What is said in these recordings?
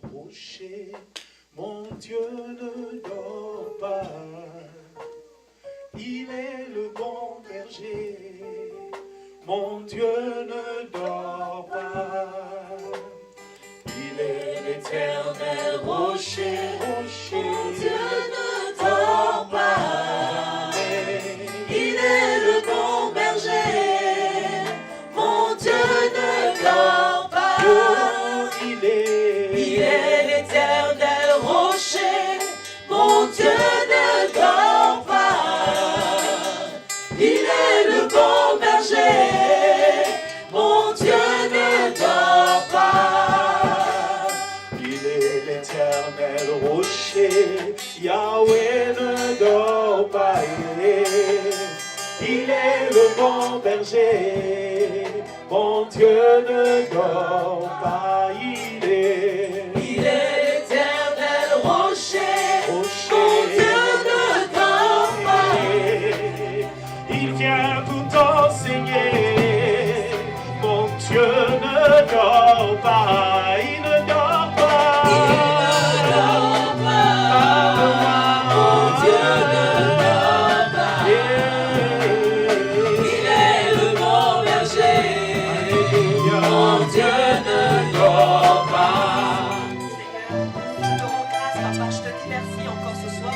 rocher, mon Dieu ne dort pas. Il est le bon berger, mon Dieu ne dort pas. Il est l'éternel rocher, mon Dieu ne dort pas. Il est le bon berger, mon Dieu ne dort pas. Il est l'éternel rocher, mon Dieu ne dort pas. Il est le bon berger, mon Dieu ne dort pas. Il est l'éternel rocher, Yahweh ne dort pas. Il est le bon berger, mon Dieu ne dort pas. Il est l'éternel rocher, mon Dieu ne dort pas. Il vient tout enseigner, mon Dieu ne dort pas. Il ne dort pas. Il ne dort pas. Mon Dieu ne dort pas. Il est le bon berger, mon Dieu ne dort pas. Je te rends grâce, Papa, je te dis merci encore ce soir,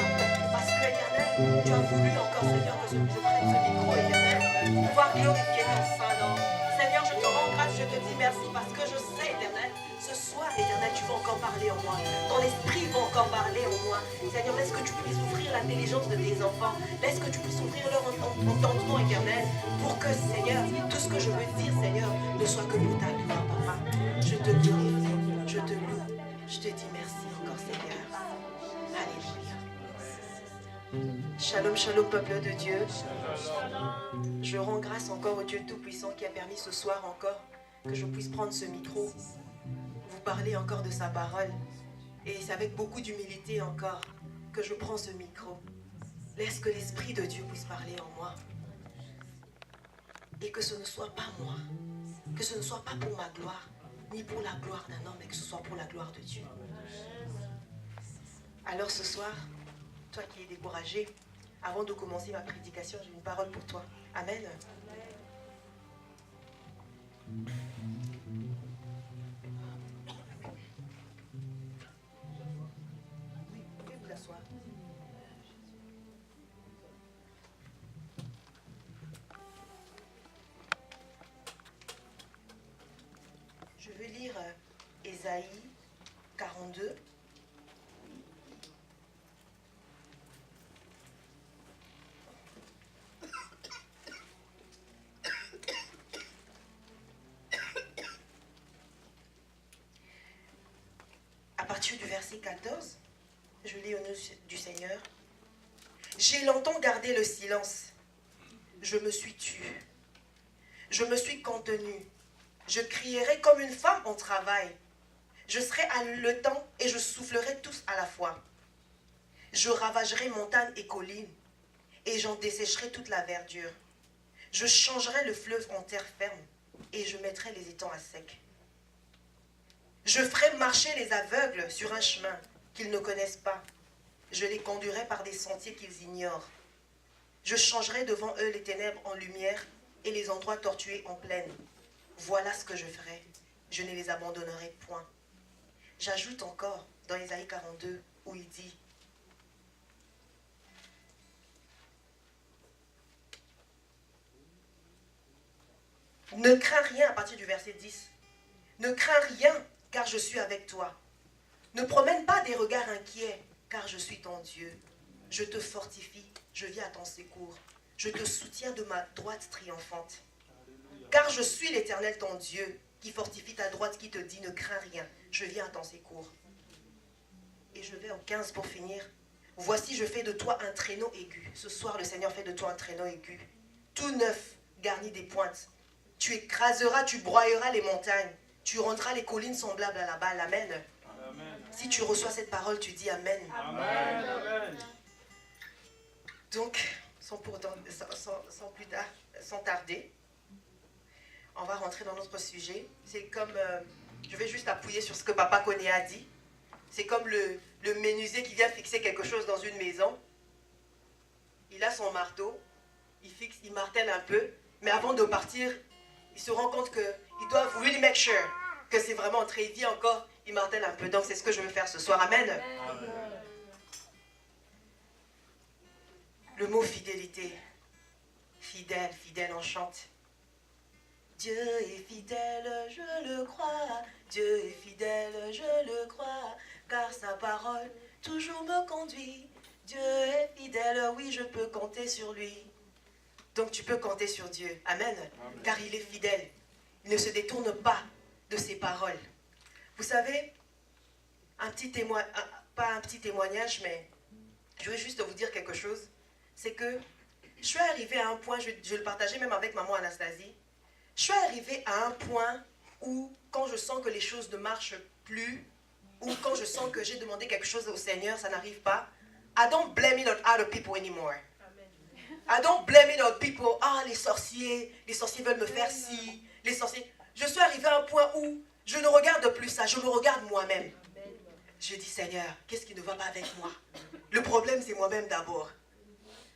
parce que, Éternel, tu as voulu encore, Seigneur, que je prenne ce micro, Éternel, pour pouvoir glorifier ton Saint-Nom. Seigneur, je te rends grâce, je te dis merci, parce que je sais, Éternel, ce soir, Éternel, tu vas encore parler en moi. Ton esprit va encore parler en moi. Seigneur, laisse que tu puisses ouvrir l'intelligence de tes enfants. Laisse que tu puisses ouvrir leur entendement, Éternel, pour que, Seigneur, tout ce que je veux dire, Seigneur, ne soit que pour ta gloire, Papa. Je te glorifie, je te loue, je te dis merci encore, Seigneur. Alléluia. Shalom, shalom, peuple de Dieu. Je rends grâce encore au Dieu Tout-Puissant qui a permis ce soir encore que je puisse prendre ce micro, vous parler encore de sa parole. Et c'est avec beaucoup d'humilité encore que je prends ce micro. Laisse que l'Esprit de Dieu puisse parler en moi. Et que ce ne soit pas moi, que ce ne soit pas pour ma gloire, ni pour la gloire d'un homme, mais que ce soit pour la gloire de Dieu. Alors ce soir, toi qui es découragé, avant de commencer ma prédication, j'ai une parole pour toi. Amen. Oui, vous pouvez vous asseoir. Je vais lire Ésaïe 42. À partir du verset 14, je lis au nom du Seigneur. J'ai longtemps gardé le silence. Je me suis tue. Je me suis contenue. Je crierai comme une femme en travail. Je serai haletant et je soufflerai tous à la fois. Je ravagerai montagnes et collines et j'en dessécherai toute la verdure. Je changerai le fleuve en terre ferme et je mettrai les étangs à sec. Je ferai marcher les aveugles sur un chemin qu'ils ne connaissent pas. Je les conduirai par des sentiers qu'ils ignorent. Je changerai devant eux les ténèbres en lumière et les endroits tortués en plaine. Voilà ce que je ferai. Je ne les abandonnerai point. J'ajoute encore dans Ésaïe 42 où il dit ne crains rien à partir du verset 10. Ne crains rien car je suis avec toi. Ne promène pas des regards inquiets car je suis ton Dieu. Je te fortifie, je viens à ton secours. Je te soutiens de ma droite triomphante. Car je suis l'Éternel ton Dieu qui fortifie ta droite, qui te dit ne crains rien, je viens à ton secours. Et je vais au 15 pour finir. Voici je fais de toi un traîneau aigu. Ce soir le Seigneur fait de toi un traîneau aigu. Tout neuf, garni des pointes. Tu écraseras, tu broyeras les montagnes. Tu rendras les collines semblables à la balle. Amen. Amen. Si tu reçois cette parole, tu dis Amen. Amen. Amen. Donc, sans tarder, on va rentrer dans notre sujet. C'est comme, je vais juste appuyer sur ce que Papa Koné a dit. C'est comme le menuisier qui vient fixer quelque chose dans une maison. Il a son marteau, il fixe, il martèle un peu, mais avant de partir, il se rend compte qu'ils doivent really make sure que c'est vraiment entré. Il dit encore, il martèle un peu. Donc c'est ce que je veux faire ce soir. Amen. Amen. Le mot fidélité. Fidèle, fidèle, on chante. Dieu est fidèle, je le crois. Dieu est fidèle, je le crois. Car sa parole toujours me conduit. Dieu est fidèle, oui, je peux compter sur lui. Donc tu peux compter sur Dieu. Amen. Amen. Car il est fidèle. Il ne se détourne pas de ses paroles. Vous savez, pas un petit témoignage, mais je veux juste vous dire quelque chose. C'est que je suis arrivée à un point, je le partageais même avec maman Anastasie, je suis arrivée à un point où quand je sens que les choses ne marchent plus, ou quand je sens que j'ai demandé quelque chose au Seigneur, ça n'arrive pas, I don't blame it on other people anymore. I don't blame it on people. Ah, les sorciers veulent me faire ci, les sorciers. Je suis arrivée à un point où je ne regarde plus ça, je me regarde moi-même. Je dis, Seigneur, qu'est-ce qui ne va pas avec moi? Le problème, c'est moi-même d'abord.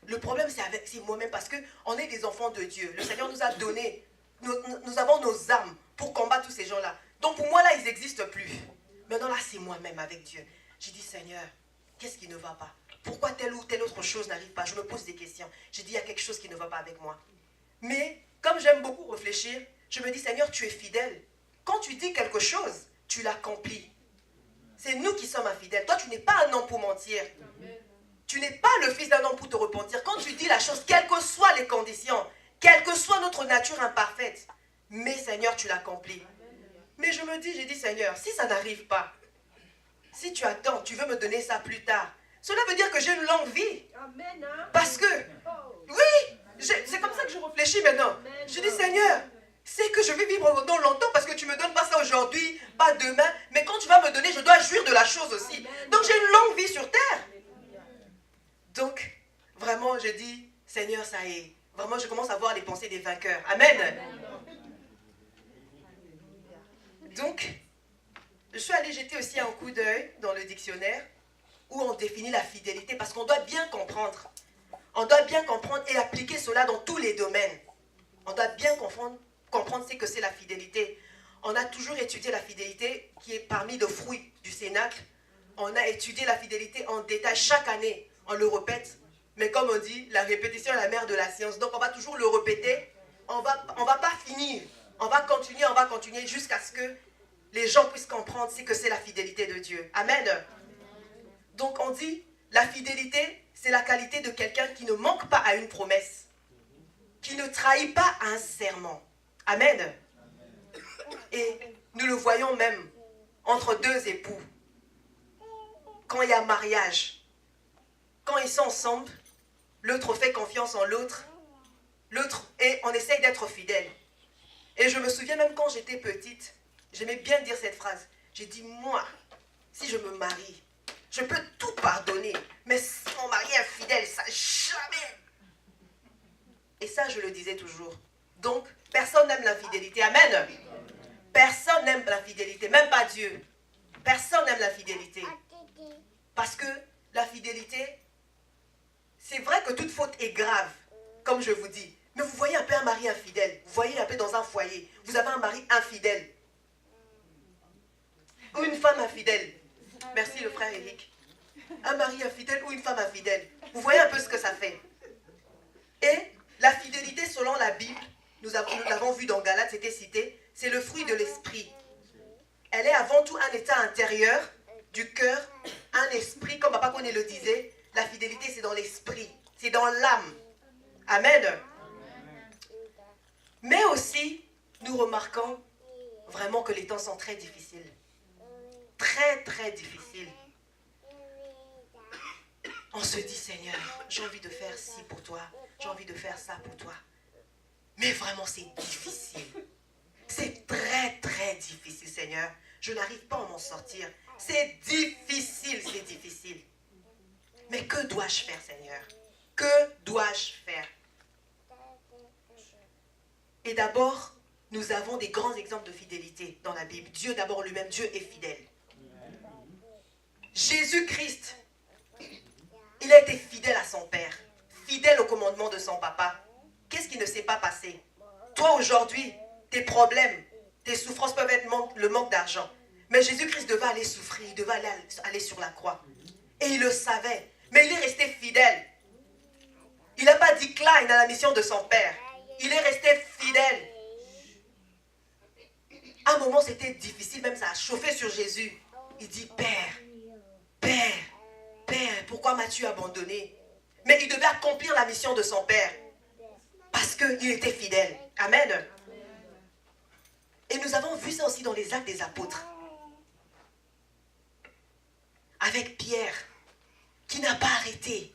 Le problème, c'est moi-même parce qu'on est des enfants de Dieu. Le Seigneur nous a donné, nous avons nos armes pour combattre tous ces gens-là. Donc pour moi, là, ils n'existent plus. Maintenant, là, c'est moi-même avec Dieu. J'ai dit, Seigneur, qu'est-ce qui ne va pas? Pourquoi telle ou telle autre chose n'arrive pas? Je me pose des questions. J'ai dit, il y a quelque chose qui ne va pas avec moi. Mais comme j'aime beaucoup réfléchir, je me dis, Seigneur, tu es fidèle. Quand tu dis quelque chose, tu l'accomplis. C'est nous qui sommes infidèles. Toi, tu n'es pas un homme pour mentir. Tu n'es pas le fils d'un homme pour te repentir. Quand tu dis la chose, quelles que soient les conditions, quelle que soit notre nature imparfaite, mais Seigneur, tu l'accomplis. Mais je me dis, j'ai dit, Seigneur, si ça n'arrive pas, si tu attends, tu veux me donner ça plus tard, cela veut dire que j'ai une longue vie. Parce que, oui, c'est comme ça que je réfléchis maintenant. Je dis, Seigneur, c'est que je vais vivre longtemps parce que tu ne me donnes pas ça aujourd'hui, pas demain, mais quand tu vas me donner, je dois jouir de la chose aussi. Donc j'ai une longue vie sur terre. Donc, vraiment, je dis, Seigneur, ça y est. Vraiment, je commence à voir les pensées des vainqueurs. Amen. Donc, je suis allée jeter aussi un coup d'œil dans le dictionnaire où on définit la fidélité parce qu'on doit bien comprendre. On doit bien comprendre et appliquer cela dans tous les domaines. On doit bien comprendre ce que c'est la fidélité. On a toujours étudié la fidélité qui est parmi les fruits du cénacle. On a étudié la fidélité en détail chaque année. On le répète. Mais comme on dit, la répétition est la mère de la science. Donc on va toujours le répéter. On va pas finir. On va continuer jusqu'à ce que les gens puissent comprendre ce que c'est la fidélité de Dieu. Amen. Donc on dit, la fidélité, c'est la qualité de quelqu'un qui ne manque pas à une promesse, qui ne trahit pas un serment. Amen. Et nous le voyons même entre deux époux. Quand il y a mariage, quand ils sont ensemble, l'autre fait confiance en l'autre, et on essaye d'être fidèle. Et je me souviens même quand j'étais petite, j'aimais bien dire cette phrase. J'ai dit, moi, si je me marie, je peux tout pardonner, mais si mon mari est infidèle, ça jamais. Et ça, je le disais toujours. Donc, personne n'aime l'infidélité. Amen. Personne n'aime l'infidélité, même pas Dieu. Personne n'aime l'infidélité. Parce que la fidélité, c'est vrai que toute faute est grave, comme je vous dis. Mais vous voyez un peu un mari infidèle. Vous voyez un peu dans un foyer. Vous avez un mari infidèle. Ou une femme infidèle. Merci le frère Eric. Un mari infidèle ou une femme infidèle. Vous voyez un peu ce que ça fait. Et la fidélité, selon la Bible, nous l'avons vu dans Galates, c'était cité, c'est le fruit de l'esprit. Elle est avant tout un état intérieur du cœur, un esprit, comme Papa Koné le disait, la fidélité c'est dans l'esprit, c'est dans l'âme. Amen. Mais aussi, nous remarquons vraiment que les temps sont très difficiles. Très, très difficiles. On se dit, Seigneur, j'ai envie de faire ci pour toi, j'ai envie de faire ça pour toi. Mais vraiment, c'est difficile. C'est très, très difficile, Seigneur. Je n'arrive pas à m'en sortir. C'est difficile, c'est difficile. Mais que dois-je faire, Seigneur? Que dois-je faire? Et d'abord, nous avons des grands exemples de fidélité dans la Bible. Dieu d'abord lui-même, Dieu est fidèle. Jésus-Christ, il a été fidèle à son Père, fidèle au commandement de son papa. Qu'est-ce qui ne s'est pas passé? Toi aujourd'hui, tes problèmes, tes souffrances peuvent être le manque d'argent. Mais Jésus-Christ devait aller souffrir, il devait aller sur la croix. Et il le savait, mais il est resté fidèle. Il n'a pas décliné à la mission de son Père. Il est resté fidèle. À un moment, c'était difficile, même ça a chauffé sur Jésus. Il dit, Père, Père, Père, pourquoi m'as-tu abandonné? Mais il devait accomplir la mission de son Père. Parce qu'il était fidèle. Amen. Et nous avons vu ça aussi dans les actes des apôtres. Avec Pierre, qui n'a pas arrêté.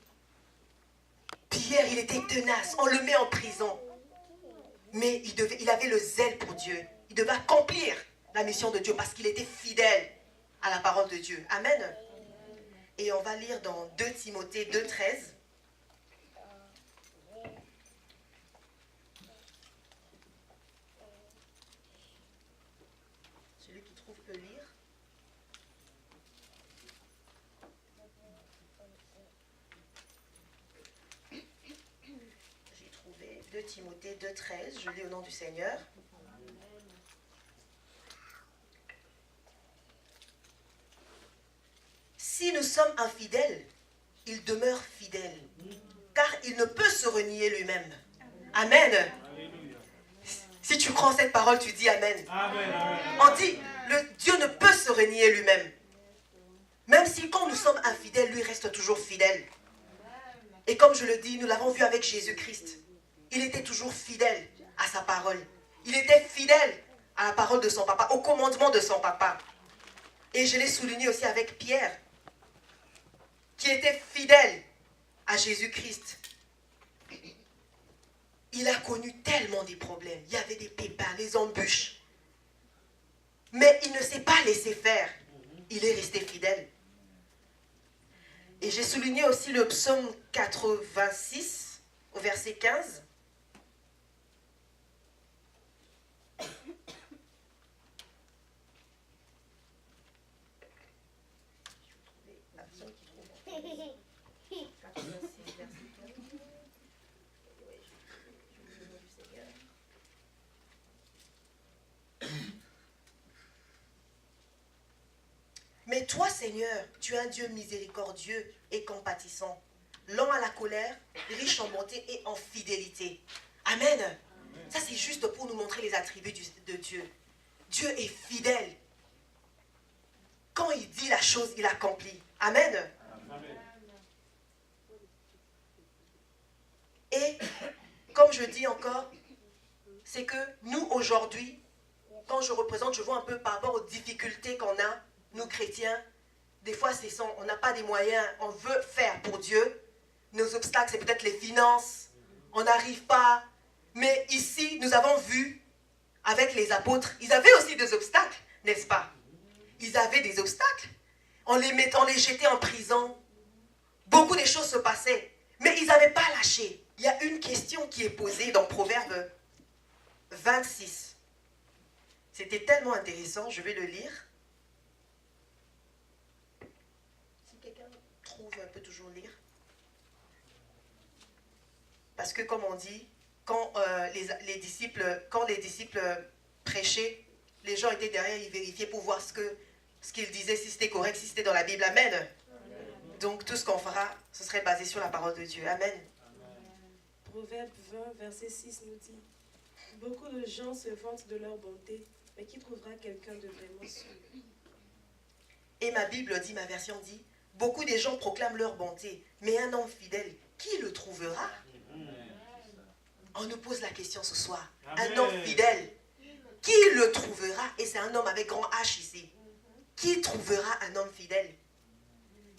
Pierre, il était tenace. On le met en prison. Mais il avait le zèle pour Dieu. Il devait accomplir la mission de Dieu parce qu'il était fidèle à la parole de Dieu. Amen. Et on va lire dans 2 Timothée 2,13. Celui qui trouve peut lire. J'ai trouvé 2 Timothée 2,13. Je lis au nom du Seigneur. Si nous sommes infidèles, il demeure fidèle, car il ne peut se renier lui-même. Amen. Si tu crois en cette parole, tu dis Amen. On dit, Dieu ne peut se renier lui-même. Même si quand nous sommes infidèles, lui reste toujours fidèle. Et comme je le dis, nous l'avons vu avec Jésus-Christ. Il était toujours fidèle à sa parole. Il était fidèle à la parole de son papa, au commandement de son papa. Et je l'ai souligné aussi avec Pierre, qui était fidèle à Jésus-Christ. Il a connu tellement des problèmes. Il y avait des pépins, des embûches. Mais il ne s'est pas laissé faire. Il est resté fidèle. Et j'ai souligné aussi le psaume 86, au verset 15. Mais toi, Seigneur, tu es un Dieu miséricordieux et compatissant, lent à la colère, riche en bonté et en fidélité. Amen. Ça, c'est juste pour nous montrer les attributs de Dieu. Dieu est fidèle. Quand il dit la chose, il accomplit. Amen. Et, comme je dis encore, c'est que nous, aujourd'hui, quand je vois un peu par rapport aux difficultés qu'on a, nous chrétiens, des fois on n'a pas des moyens, on veut faire pour Dieu. Nos obstacles, c'est peut-être les finances, on n'arrive pas. Mais ici, nous avons vu, avec les apôtres, ils avaient aussi des obstacles, n'est-ce pas? Ils avaient des obstacles. On les jetait en prison. Beaucoup de choses se passaient. Mais ils n'avaient pas lâché. Il y a une question qui est posée dans Proverbe 26. C'était tellement intéressant, je vais le lire. Si quelqu'un trouve, peut toujours lire. Parce que comme on dit, quand les disciples prêchaient, les gens étaient derrière, ils vérifiaient pour voir ce qu'ils disaient, si c'était correct, si c'était dans la Bible. Amen. Amen. Donc tout ce qu'on fera, ce serait basé sur la parole de Dieu. Amen. Proverbe 20, verset 6 nous dit: beaucoup de gens se vantent de leur bonté, mais qui trouvera quelqu'un de vraiment sûr? Et ma Bible dit, ma version dit, beaucoup de gens proclament leur bonté, mais un homme fidèle, qui le trouvera? On nous pose la question ce soir. Amen. Un homme fidèle, qui le trouvera? Et c'est un homme avec grand H ici. Qui trouvera un homme fidèle?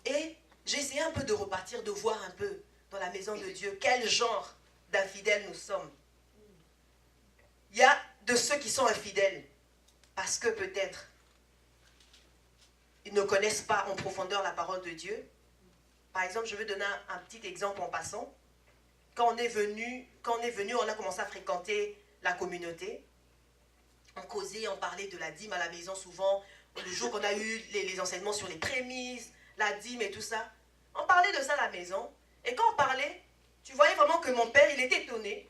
Et j'ai essayé un peu de repartir, de voir un peu dans la maison de Dieu quel genre d'infidèles nous sommes. Il y a de ceux qui sont infidèles parce que peut-être ils ne connaissent pas en profondeur la parole de Dieu. Par exemple, je vais donner un petit exemple en passant. Quand on est venu, on a commencé à fréquenter la communauté. On causait, on parlait de la dîme à la maison souvent. Le jour qu'on a eu les enseignements sur les prémices, la dîme et tout ça. On parlait de ça à la maison. Et quand on parlait, tu voyais vraiment que mon père, il était étonné.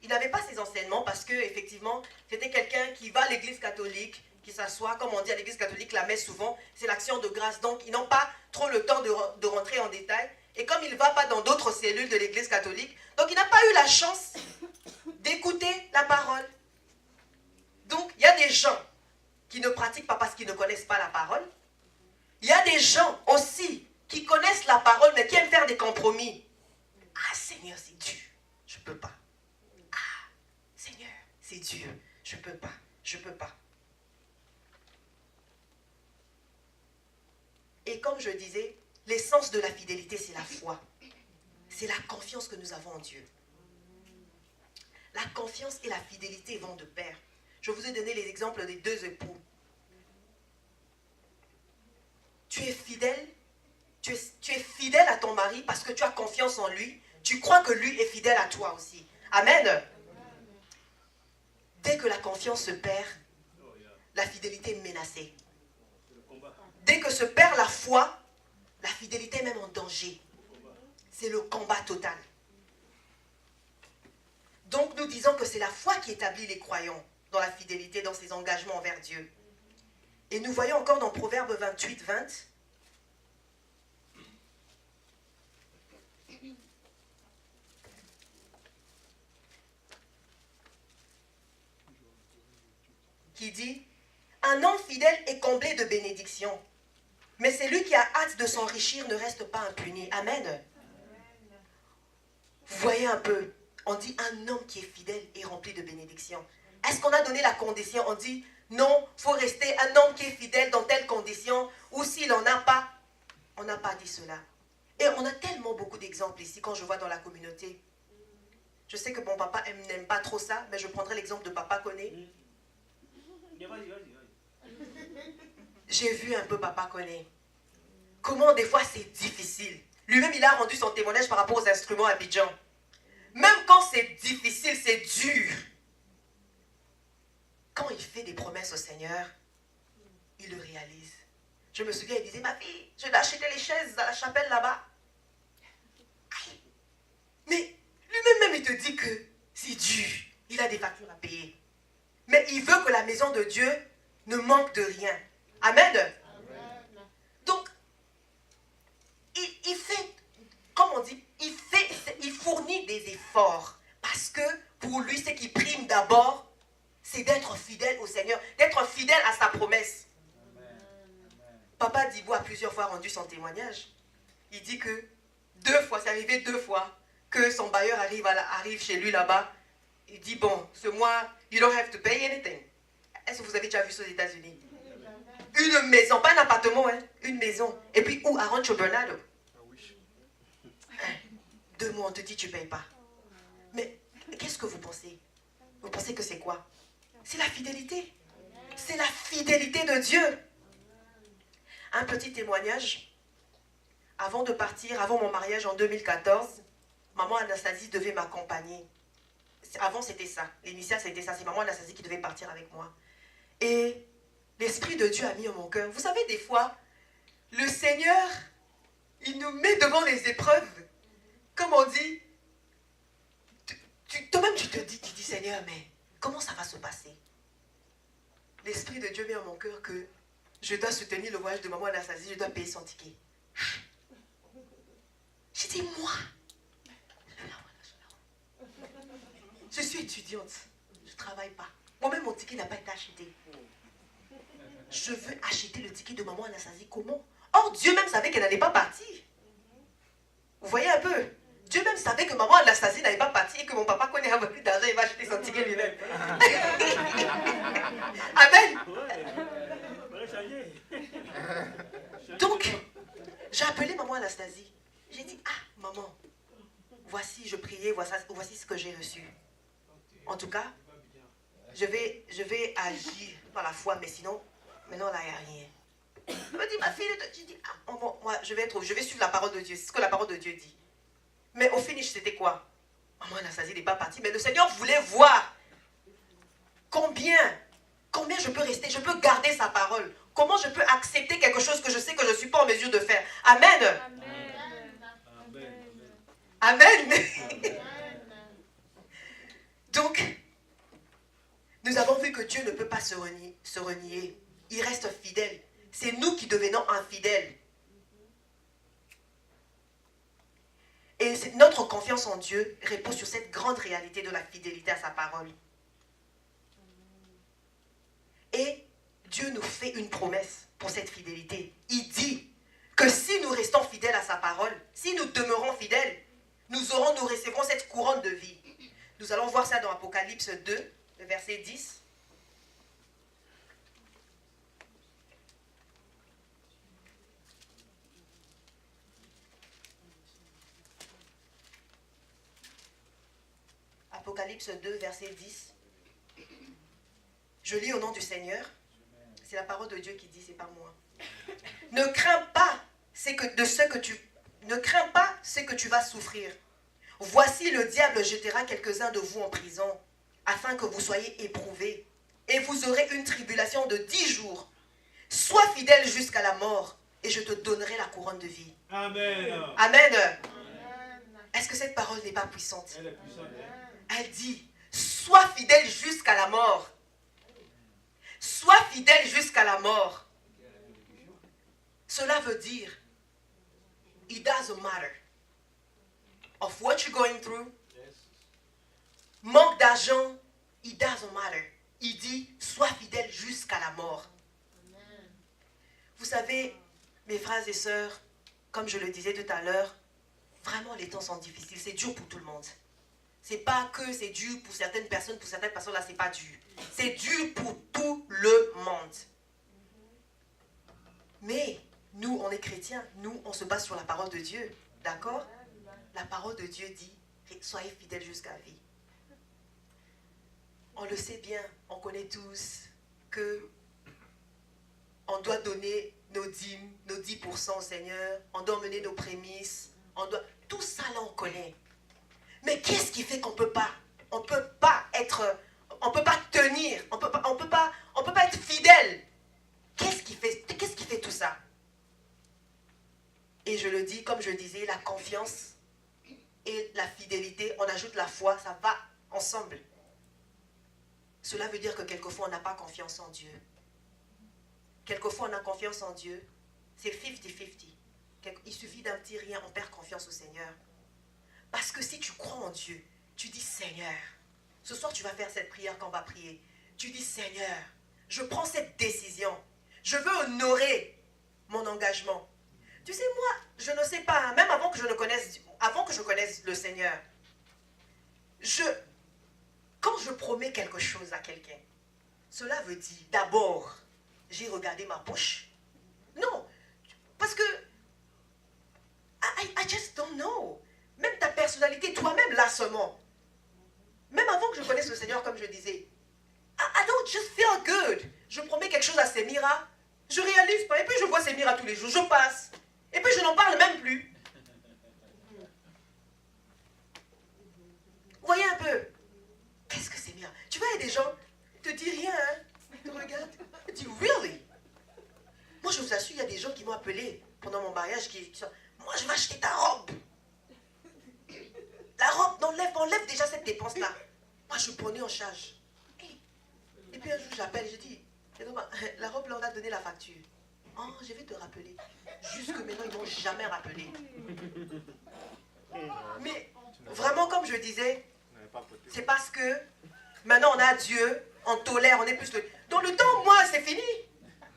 Il n'avait pas ses enseignements parce que effectivement, c'était quelqu'un qui va à l'église catholique, qui s'assoit, comme on dit à l'église catholique, la messe souvent, c'est l'action de grâce. Donc, ils n'ont pas trop le temps de rentrer en détail. Et comme il ne va pas dans d'autres cellules de l'église catholique, donc il n'a pas eu la chance d'écouter la parole. Donc, il y a des gens qui ne pratiquent pas parce qu'ils ne connaissent pas la parole. Il y a des gens aussi qui connaissent la parole, mais qui aiment faire des compromis. Ah, Seigneur, c'est dur. Je ne peux pas. Ah, Seigneur, c'est dur. Je ne peux pas. Je ne peux pas. Et comme je disais, l'essence de la fidélité, c'est la foi. C'est la confiance que nous avons en Dieu. La confiance et la fidélité vont de pair. Je vous ai donné les exemples des deux époux. Tu es fidèle, tu es fidèle à ton mari parce que tu as confiance en lui. Tu crois que lui est fidèle à toi aussi. Amen. Dès que la confiance se perd, la fidélité est menacée. Dès que se perd la foi, la fidélité est même en danger. C'est le combat total. Donc nous disons que c'est la foi qui établit les croyants dans la fidélité, dans ses engagements envers Dieu. Et nous voyons encore dans Proverbe 28, 20, qui dit, un homme fidèle est comblé de bénédictions, mais celui qui a hâte de s'enrichir ne reste pas impuni. Amen. Vous voyez un peu, on dit un homme qui est fidèle est rempli de bénédictions. Est-ce qu'on a donné la condition? On dit, non, il faut rester un homme qui est fidèle dans telle condition, ou s'il n'en a pas, on n'a pas dit cela. Et on a tellement beaucoup d'exemples ici, quand je vois dans la communauté. Je sais que mon papa n'aime pas trop ça, mais je prendrai l'exemple de Papa Koné. J'ai vu un peu Papa Koné. Comment des fois c'est difficile. Lui-même, il a rendu son témoignage par rapport aux instruments à Abidjan. Même quand c'est difficile, c'est dur. Quand il fait des promesses au Seigneur, il le réalise. Je me souviens, il disait, ma fille, je dois acheter les chaises à la chapelle là-bas. Mais lui-même, il te dit que c'est dur. Il a des factures à payer. Mais il veut que la maison de Dieu ne manque de rien. Amen. Amen. Donc, il fait, comme on dit, il fournit des efforts. Parce que pour lui, ce qui prime d'abord, c'est d'être fidèle au Seigneur, d'être fidèle à sa promesse. Amen. Papa Dibou a plusieurs fois rendu son témoignage. Il dit que c'est arrivé 2 fois, que son bailleur arrive chez lui là-bas. Il dit, bon, ce mois, you don't have to pay anything. Est-ce que vous avez déjà vu ça aux États-Unis? Une maison, pas un appartement, hein, une maison. Et puis où? À Rancho Bernardo. 2 mois, on te dit, tu ne payes pas. Mais qu'est-ce que vous pensez? Vous pensez que c'est quoi? C'est la fidélité. C'est la fidélité de Dieu. Un petit témoignage. Avant de partir, avant mon mariage en 2014, maman Anastasie devait m'accompagner. Avant, c'était ça. L'initial, c'était ça. C'est maman Anastasie qui devait partir avec moi. Et l'Esprit de Dieu a mis en mon cœur. Vous savez, des fois, le Seigneur, il nous met devant les épreuves. Comme on dit, toi-même, tu dis, Seigneur, mais comment ça va se passer? L'Esprit de Dieu met en mon cœur que je dois soutenir le voyage de maman Anastasie, je dois payer son ticket. J'ai dit, moi, je suis étudiante, je ne travaille pas. Moi-même, mon ticket n'a pas été acheté. Je veux acheter le ticket de maman Anastasie. Comment? Or, Dieu même savait qu'elle n'allait pas partir. Vous voyez un peu? Dieu même savait que maman Anastasie n'allait pas partir et que mon papa connaît un peu plus d'argent, il va acheter son ticket lui-même. Amen. Donc, j'ai appelé maman Anastasie. J'ai dit, ah, maman, voici, je priais, voici ce que j'ai reçu. En tout cas, je vais agir par la foi, mais sinon, maintenant, là, il n'y a rien. Elle me dit, ma fille, j'ai dit, ah, moi, je vais suivre la parole de Dieu, c'est ce que la parole de Dieu dit. Mais au finish, c'était quoi? Maman Anastasie n'est pas partie, mais le Seigneur voulait voir combien Combien je peux rester, je peux garder sa parole? Comment je peux accepter quelque chose que je sais que je ne suis pas en mesure de faire? Amen. Amen. Donc, nous avons vu que Dieu ne peut pas se renier. Il reste fidèle. C'est nous qui devenons infidèles. Et notre confiance en Dieu repose sur cette grande réalité de la fidélité à sa parole. Et Dieu nous fait une promesse pour cette fidélité. Il dit que si nous restons fidèles à sa parole, si nous demeurons fidèles, nous recevrons cette couronne de vie. Nous allons voir ça dans Apocalypse 2, le verset 10. Apocalypse 2, verset 10. Je lis au nom du Seigneur. C'est la parole de Dieu qui dit, c'est pas moi. Ne crains pas ce que tu vas souffrir. Voici, le diable jettera quelques-uns de vous en prison, afin que vous soyez éprouvés. Et vous aurez une tribulation de 10 jours. Sois fidèle jusqu'à la mort, et je te donnerai la couronne de vie. Amen. Amen. Est-ce que cette parole n'est pas puissante? Elle est puissante. Elle dit, sois fidèle jusqu'à la mort. Sois fidèle jusqu'à la mort. Cela veut dire, it doesn't matter of what you're going through. Manque d'argent, it doesn't matter. Il dit, sois fidèle jusqu'à la mort. Vous savez, mes frères et sœurs, comme je le disais tout à l'heure, vraiment les temps sont difficiles. C'est dur pour tout le monde. C'est pas que c'est dur pour certaines personnes là, c'est pas dur. C'est dur pour tout le monde. Mais nous, on est chrétiens, nous, on se base sur la parole de Dieu. D'accord? La parole de Dieu dit, soyez fidèles jusqu'à la vie. On le sait bien, on connaît tous que on doit donner nos dîmes, nos 10% au Seigneur, on doit mener nos prémices, tout ça là on connaît. Mais qu'est-ce qui fait qu'on peut pas? On peut pas tenir, on peut pas être fidèle. Qu'est-ce qui fait tout ça? Et je le dis, comme je disais, la confiance et la fidélité, on ajoute la foi, ça va ensemble. Cela veut dire que quelquefois on n'a pas confiance en Dieu. Quelquefois on a confiance en Dieu, c'est 50-50. Il suffit d'un petit rien, on perd confiance au Seigneur. Parce que si tu crois en Dieu, tu dis Seigneur, ce soir tu vas faire cette prière qu'on va prier. Tu dis Seigneur, je prends cette décision. Je veux honorer mon engagement. Tu sais, moi, je ne sais pas, même avant que je connaisse le Seigneur, quand je promets quelque chose à quelqu'un, cela veut dire d'abord, j'ai regardé ma poche. Non, parce que I just don't know. Même ta personnalité, toi-même, là seulement. Même avant que je connaisse le Seigneur, comme je disais, I don't just feel good. Je promets quelque chose à Sémira, je réalise pas, et puis je vois Sémira tous les jours, je passe, et puis je n'en parle même plus. Vous voyez un peu, qu'est-ce que Sémira? Tu vois, il y a des gens, ils te disent rien, hein? Ils te regardent, ils te disent, really? Moi, je vous assure, il y a des gens qui m'ont appelé pendant mon mariage, qui disent, moi, je vais acheter ta robe. La robe, enlève déjà cette dépense-là. Moi, je prenais en charge. Et puis un jour, j'appelle, je dis, la robe, là, on a donné la facture. Oh, je vais te rappeler. Jusque maintenant, ils ne m'ont jamais rappelé. Mais vraiment, comme je disais, c'est parce que maintenant, on a Dieu, on tolère, on est plus... Dans le temps, moi, c'est fini.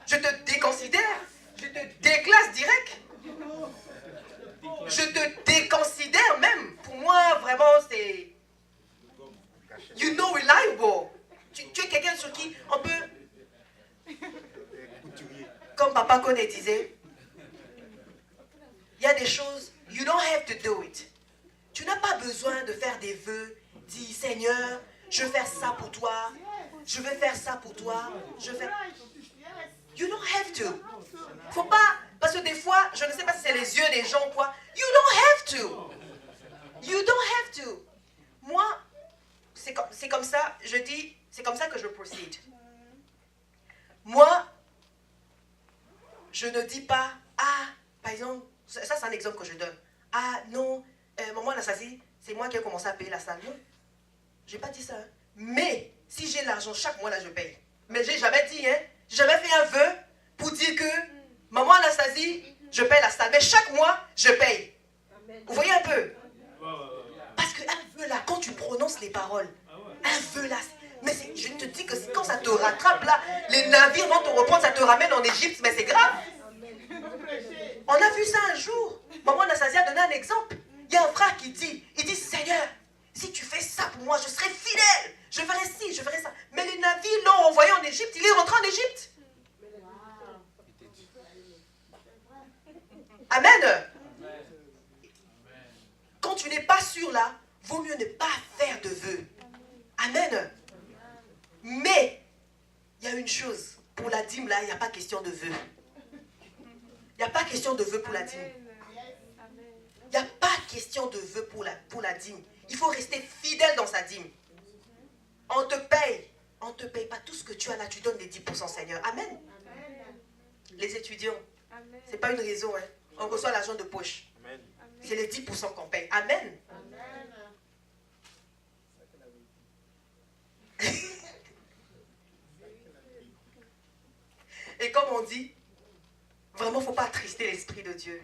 Je te déconsidère. Je te déclasse direct. Je te déconsidère même. Pour moi, vraiment, c'est... You know reliable. Tu es quelqu'un sur qui on peut... Comme Papa Kone disait, il y a des choses, you don't have to do it. Tu n'as pas besoin de faire des vœux. Dis, Seigneur, je veux faire ça pour toi. Je veux faire ça pour toi. You don't have to. Faut pas... Parce que des fois, je ne sais pas si c'est les yeux des gens ou quoi. You don't have to. You don't have to. Moi, c'est comme ça, je dis, c'est comme ça que je procède. Par exemple, ça c'est un exemple que je donne. Ah non, maman Anastasie, c'est moi qui ai commencé à payer la salle. Non, je n'ai pas dit ça. Hein. Mais si j'ai l'argent, chaque mois là, je paye. Mais j'ai jamais dit, hein, j'ai jamais fait un vœu pour dire que maman Anastasie, je paye la salle. Mais chaque mois, je paye. Vous voyez un peu? Parce qu'un vœu là, quand tu prononces les paroles, un vœu là, mais je te dis que quand ça te rattrape là, les navires vont te reprendre, ça te ramène en Égypte, mais c'est grave. On a vu ça un jour. Maman Anastasie a donné un exemple. Il y a un frère qui dit, il dit, Seigneur, si tu fais ça pour moi, je serai fidèle. Je ferai ci, je ferai ça. Mais les navires l'ont envoyé en Égypte, il est rentré en Égypte. Amen. Quand tu n'es pas sûr là, vaut mieux ne pas faire de vœux. Amen. Mais, il y a une chose, pour la dîme là, il n'y a pas question de vœux. Il n'y a pas question de vœux pour la dîme. Il n'y a pas question de vœux pour la dîme. Il faut rester fidèle dans sa dîme. On te paye. On ne te paye pas tout ce que tu as là, tu donnes les 10%, Seigneur. Amen. Les étudiants, ce n'est pas une raison. Hein. On reçoit l'argent de poche. C'est les 10% qu'on paye. Amen. Et comme on dit, vraiment, il ne faut pas attrister l'Esprit de Dieu.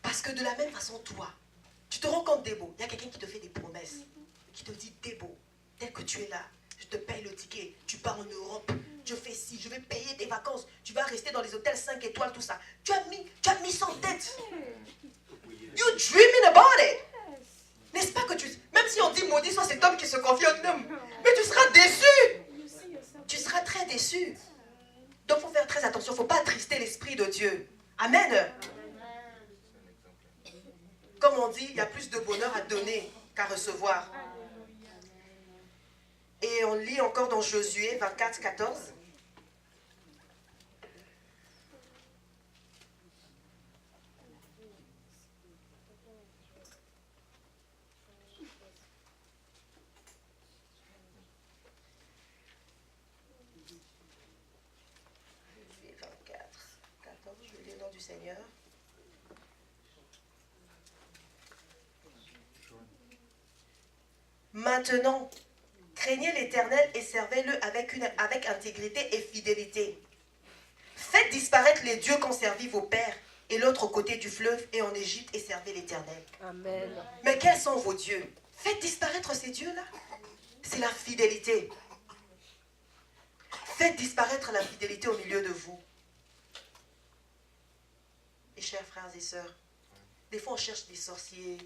Parce que de la même façon, toi, tu te rends compte, Débo, il y a quelqu'un qui te fait des promesses, qui te dit, Débo, dès que tu es là, je te paye le ticket, tu pars en Europe, je fais ci, je vais payer tes vacances, tu vas rester dans les hôtels 5 étoiles, tout ça. Tu as mis ça en tête. You're dreaming about it. N'est-ce pas que même si on dit maudit soit cet homme qui se confie au homme, mais tu seras déçu. Tu seras très déçu. Donc il faut faire très attention, il ne faut pas attrister l'Esprit de Dieu. Amen. Comme on dit, il y a plus de bonheur à donner qu'à recevoir. Et on lit encore dans Josué 24, 14. Josué 24, 14, je lis le nom du Seigneur. Maintenant, craignez l'Éternel et servez-le avec intégrité et fidélité. Faites disparaître les dieux qu'ont servi vos pères et l'autre côté du fleuve et en Égypte et servez l'Éternel. Amen. Mais quels sont vos dieux? Faites disparaître ces dieux-là. C'est la fidélité. Faites disparaître la fidélité au milieu de vous. Et chers frères et sœurs, des fois on cherche des sorciers,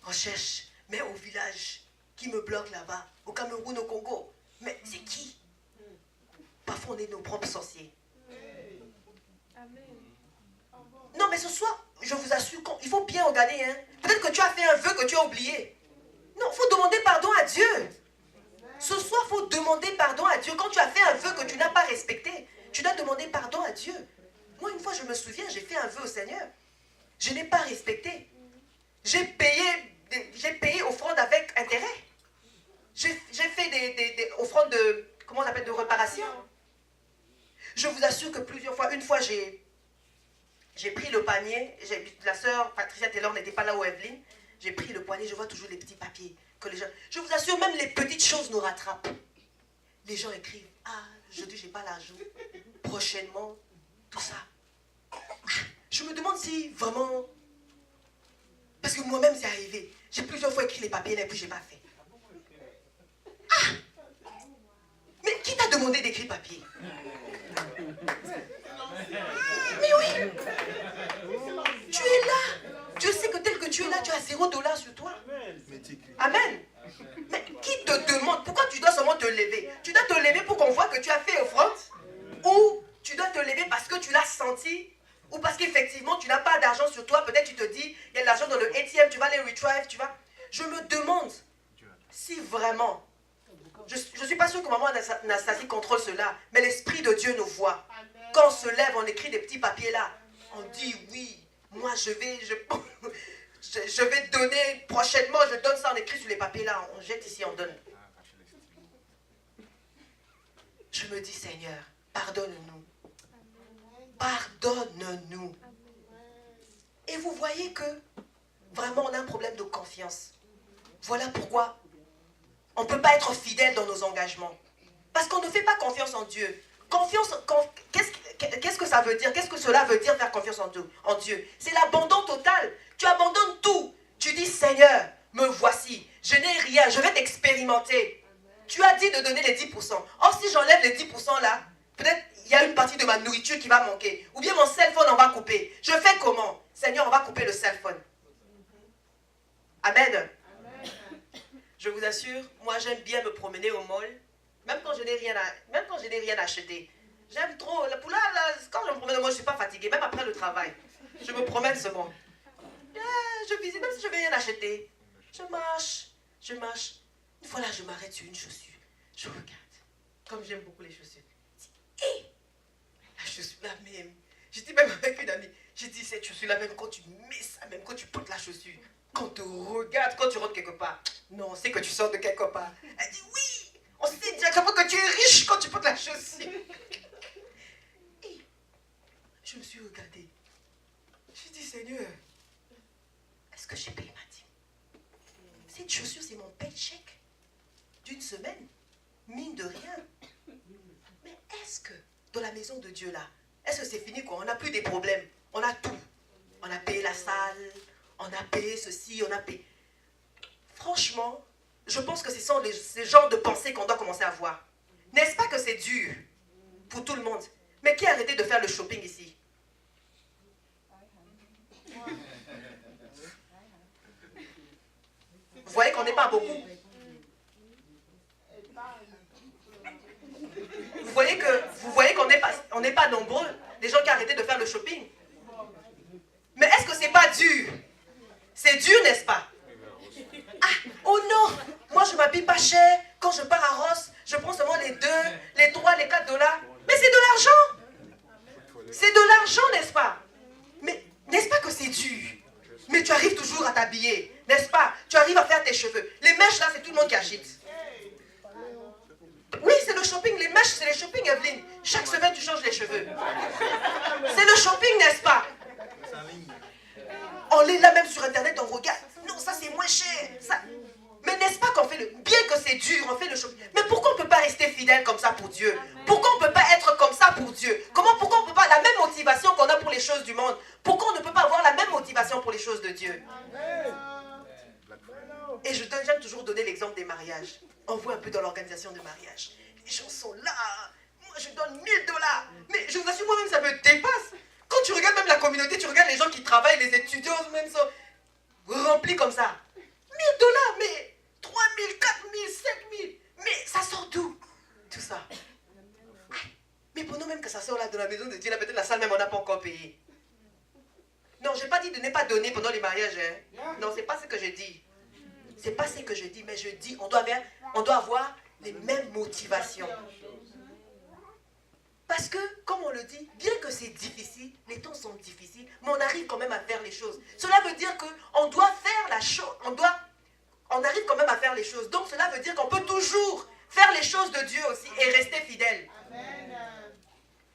on cherche... Mais au village, qui me bloque là-bas, au Cameroun, au Congo, mais c'est qui? Parfois, on est nos propres sorciers. Non, mais ce soir, je vous assure, il faut bien regarder. Hein. Peut-être que tu as fait un vœu que tu as oublié. Non, il faut demander pardon à Dieu. Ce soir, il faut demander pardon à Dieu. Quand tu as fait un vœu que tu n'as pas respecté, tu dois demander pardon à Dieu. Moi, une fois, je me souviens, j'ai fait un vœu au Seigneur. Je n'ai pas respecté. J'ai payé offrande avec intérêt. J'ai fait des offrandes de, comment on appelle, de réparation. Je vous assure que plusieurs fois, une fois j'ai pris le panier, la sœur Patricia Taylor n'était pas là où Evelyne, j'ai pris le panier, je vois toujours les petits papiers que les gens, je vous assure, même les petites choses nous rattrapent. Les gens écrivent, ah, aujourd'hui j'ai pas l'argent, prochainement, tout ça. Je me demande si vraiment, parce que moi-même c'est arrivé. J'ai plusieurs fois écrit les papiers là et puis je n'ai pas fait. Ah! Mais qui t'a demandé d'écrire papier? Mais oui! Tu es là! Dieu sait que tel que tu es là, tu as $0 sur toi. Amen! Mais qui te demande? Pourquoi tu dois seulement te lever? Tu dois te lever pour qu'on voit que tu as fait offrande? Ou tu dois te lever parce que tu l'as senti? Ou parce qu'effectivement, tu n'as pas d'argent sur toi, peut-être tu te dis, il y a de l'argent dans le ATM, tu vas les retrieve, tu vas... Je me demande si vraiment, je ne suis pas sûre que maman Anastasie contrôle cela, mais l'Esprit de Dieu nous voit. Quand on se lève, on écrit des petits papiers là, on dit oui, moi je vais donner prochainement, je donne ça, on écrit sur les papiers là, on jette ici, on donne. Je me dis, Seigneur, pardonne-nous. pardonne-nous. Et vous voyez que vraiment on a un problème de confiance. Voilà pourquoi on ne peut pas être fidèle dans nos engagements. Parce qu'on ne fait pas confiance en Dieu. Qu'est-ce que ça veut dire? Qu'est-ce que cela veut dire faire confiance en Dieu? C'est l'abandon total. Tu abandonnes tout. Tu dis, Seigneur, me voici. Je n'ai rien. Je vais t'expérimenter. Tu as dit de donner les 10%. Or, si j'enlève les 10% là, peut-être il y a une partie de ma nourriture qui va manquer. Ou bien mon cell phone, on va couper. Je fais comment? Seigneur, on va couper le cell phone. Amen. Je vous assure, moi j'aime bien me promener au mall. Même quand je n'ai rien acheté. J'aime trop. Quand je me promène au mall, je ne suis pas fatiguée. Même après le travail. Je me promène seulement. Je visite, même si je ne vais rien acheter. Je marche. Une fois là, je m'arrête sur une chaussure. Je regarde. Comme j'aime beaucoup les chaussures. Je dis, hé, la chaussure là même. Je dis même avec une amie. Je dis, cette chaussure là même, quand tu mets ça, même quand tu portes la chaussure, quand tu regardes, quand tu rentres quelque part. Non, on sait que tu sors de quelque part. Elle dit, oui, on sait directement que tu es riche quand tu portes la chaussure. Et je me suis regardée. J'ai dit, Seigneur, est-ce que j'ai payé ma dîme? Cette chaussure, c'est mon paycheck d'une semaine. Mine de rien. Mais est-ce que, dans la maison de Dieu là, est-ce que c'est fini quoi? On n'a plus des problèmes. On a tout. On a payé la salle, on a payé ceci, on a payé... Franchement, je pense que ce sont ces genres de pensées qu'on doit commencer à avoir. N'est-ce pas que c'est dur pour tout le monde? Mais qui a arrêté de faire le shopping ici? Vous voyez qu'on n'est pas beaucoup. Vous voyez qu'on n'est pas nombreux, les gens qui ont arrêté de faire le shopping. Mais est-ce que c'est pas dur? C'est dur, n'est-ce pas? Ah, oh non, moi je m'habille pas cher. Quand je pars à Ross, je prends seulement les 2, les 3, les 4 dollars. Mais c'est de l'argent. C'est de l'argent, n'est-ce pas? Mais n'est-ce pas que c'est dur? Mais tu arrives toujours à t'habiller, n'est-ce pas? Tu arrives à faire tes cheveux. Les mèches là, c'est tout le monde qui achète. Oui, c'est le shopping. Les mèches, c'est le shopping, Evelyne. Chaque semaine, tu changes les cheveux. C'est le shopping, n'est-ce pas? On est là même sur Internet, on regarde. Non, ça c'est moins cher. Ça... Mais n'est-ce pas qu'on fait le... Bien que c'est dur, on fait le shopping. Mais pourquoi on ne peut pas rester fidèle comme ça pour Dieu? Pourquoi on ne peut pas être comme ça pour Dieu? Pourquoi on ne peut pas... La même motivation qu'on a pour les choses du monde. Pourquoi on ne peut pas avoir la même motivation pour les choses de Dieu? Et j'aime toujours donner l'exemple des mariages. On voit un peu dans l'organisation de mariage. Les gens sont là. Moi, je donne 1000 dollars. Mais je vous assure, moi-même, ça me dépasse. Quand tu regardes même la communauté, tu regardes les gens qui travaillent, les étudiants même sont remplis comme ça. 1000 dollars, mais 3000, 4000, 5000. Mais ça sort d'où? Tout ça. Mais pour nous même que ça sort là de la maison de Dieu, là peut-être la salle même on n'a pas encore payé. Non, je n'ai pas dit de ne pas donner pendant les mariages. Hein. Non, c'est pas ce que je dis. C'est pas ce que je dis, mais je dis on doit avoir les mêmes motivations. Parce que, comme on le dit, bien que c'est difficile, les temps sont difficiles, mais on arrive quand même à faire les choses. Cela veut dire qu'on doit faire la chose, on arrive quand même à faire les choses. Donc cela veut dire qu'on peut toujours faire les choses de Dieu aussi et rester fidèle. Amen.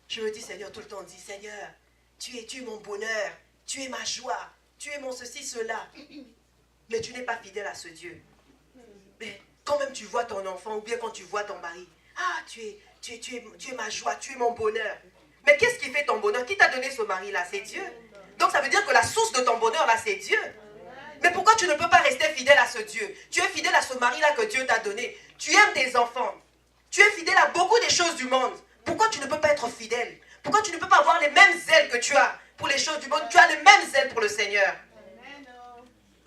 Je me dis, Seigneur, tout le temps, on dit, Seigneur, tu es mon bonheur, tu es ma joie, tu es mon ceci, cela. Mais tu n'es pas fidèle à ce Dieu. Mais quand même tu vois ton enfant, ou bien quand tu vois ton mari, ah, tu es ma joie, tu es mon bonheur. Mais qu'est-ce qui fait ton bonheur? Qui t'a donné ce mari-là? C'est Dieu. Donc ça veut dire que la source de ton bonheur, là, c'est Dieu. Mais pourquoi tu ne peux pas rester fidèle à ce Dieu? Tu es fidèle à ce mari-là que Dieu t'a donné. Tu aimes tes enfants. Tu es fidèle à beaucoup des choses du monde. Pourquoi tu ne peux pas être fidèle? Pourquoi tu ne peux pas avoir les mêmes ailes que tu as pour les choses du monde? Tu as les mêmes ailes pour le Seigneur.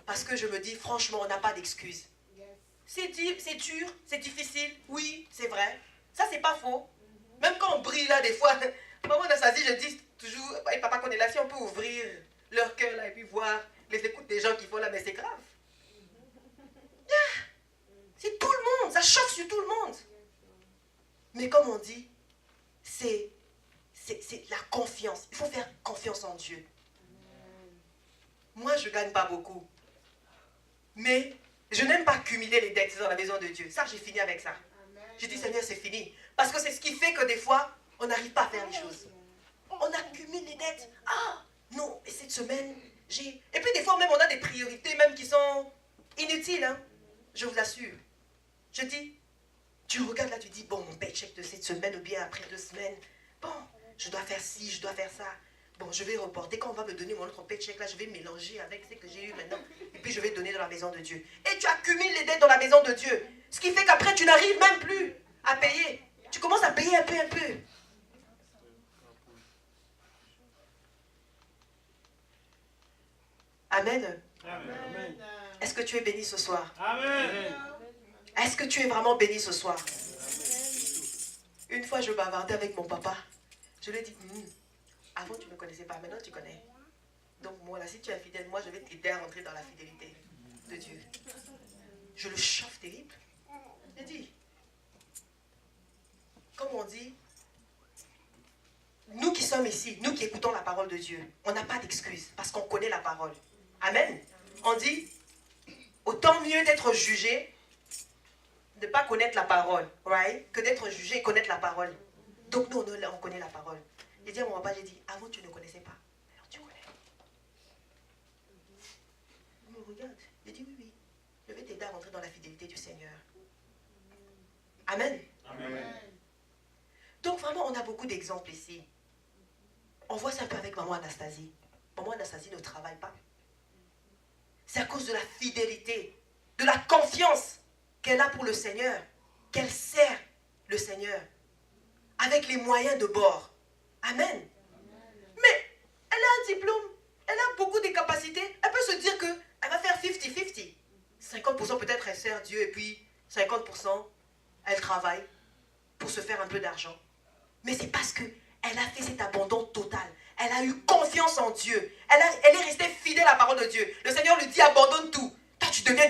Parce que je me dis, franchement, on n'a pas d'excuses. C'est dur, c'est difficile. Oui, c'est vrai. Ça, c'est pas faux. Même quand on brille là, des fois, maman Nassazi, je dis toujours, et papa qu'on est là, si on peut ouvrir leur cœur là et puis voir les écoutes des gens qui font là, mais c'est grave. C'est tout le monde, ça chauffe sur tout le monde. Mais comme on dit, c'est la confiance. Il faut faire confiance en Dieu. Moi, je ne gagne pas beaucoup. Mais je n'aime pas cumuler les dettes dans la maison de Dieu. Ça, j'ai fini avec ça. J'ai dit, Seigneur, c'est fini. Parce que c'est ce qui fait que des fois, on n'arrive pas à faire les choses. on accumule les dettes. Ah, non, et cette semaine, j'ai... Et puis des fois même, on a des priorités même qui sont inutiles, hein. Je vous assure. Je dis, tu regardes là, tu dis, bon, mon paycheck de cette semaine ou bien après 2 semaines, bon, je dois faire ci, je dois faire ça. Bon, je vais reporter. Quand on va me donner mon autre paycheck là, je vais mélanger avec ce que j'ai eu maintenant. Et puis je vais donner dans la maison de Dieu. Et tu accumules les dettes dans la maison de Dieu. Ce qui fait qu'après, tu n'arrives même plus à payer. Tu commences à payer un peu, un peu. Amen. Amen. Est-ce que tu es béni ce soir? Amen. Est-ce que tu es vraiment béni ce soir? Une fois, je bavardais avec mon papa. Je lui ai dit, avant tu ne me connaissais pas, maintenant tu connais. Donc moi, là, si tu es fidèle, moi, je vais t'aider à rentrer dans la fidélité de Dieu. Je le chauffe terrible. J'ai dit, comme on dit, nous qui sommes ici, nous qui écoutons la parole de Dieu, on n'a pas d'excuse parce qu'on connaît la parole. Amen. On dit, autant mieux d'être jugé, de ne pas connaître la parole, right? Que d'être jugé et connaître la parole. Donc nous, on connaît la parole. J'ai dit à mon papa, j'ai dit, avant tu ne connaissais pas, alors tu connais. Il me regarde, j'ai dit, oui, oui, je vais t'aider à rentrer dans la fidélité du Seigneur. Amen. Amen. Donc vraiment, on a beaucoup d'exemples ici. On voit ça un peu avec maman Anastasie. Maman Anastasie ne travaille pas. C'est à cause de la fidélité, de la confiance qu'elle a pour le Seigneur, qu'elle sert le Seigneur, avec les moyens de bord. Amen. Mais elle a un diplôme, elle a beaucoup de capacités, elle peut se dire qu'elle va faire 50-50. 50% peut-être elle sert Dieu et puis 50% elle travaille pour se faire un peu d'argent. Mais c'est parce qu'elle a fait cet abandon total. Elle a eu confiance en Dieu. Elle est restée fidèle à la parole de Dieu. Le Seigneur lui dit abandonne tout. Toi tu deviens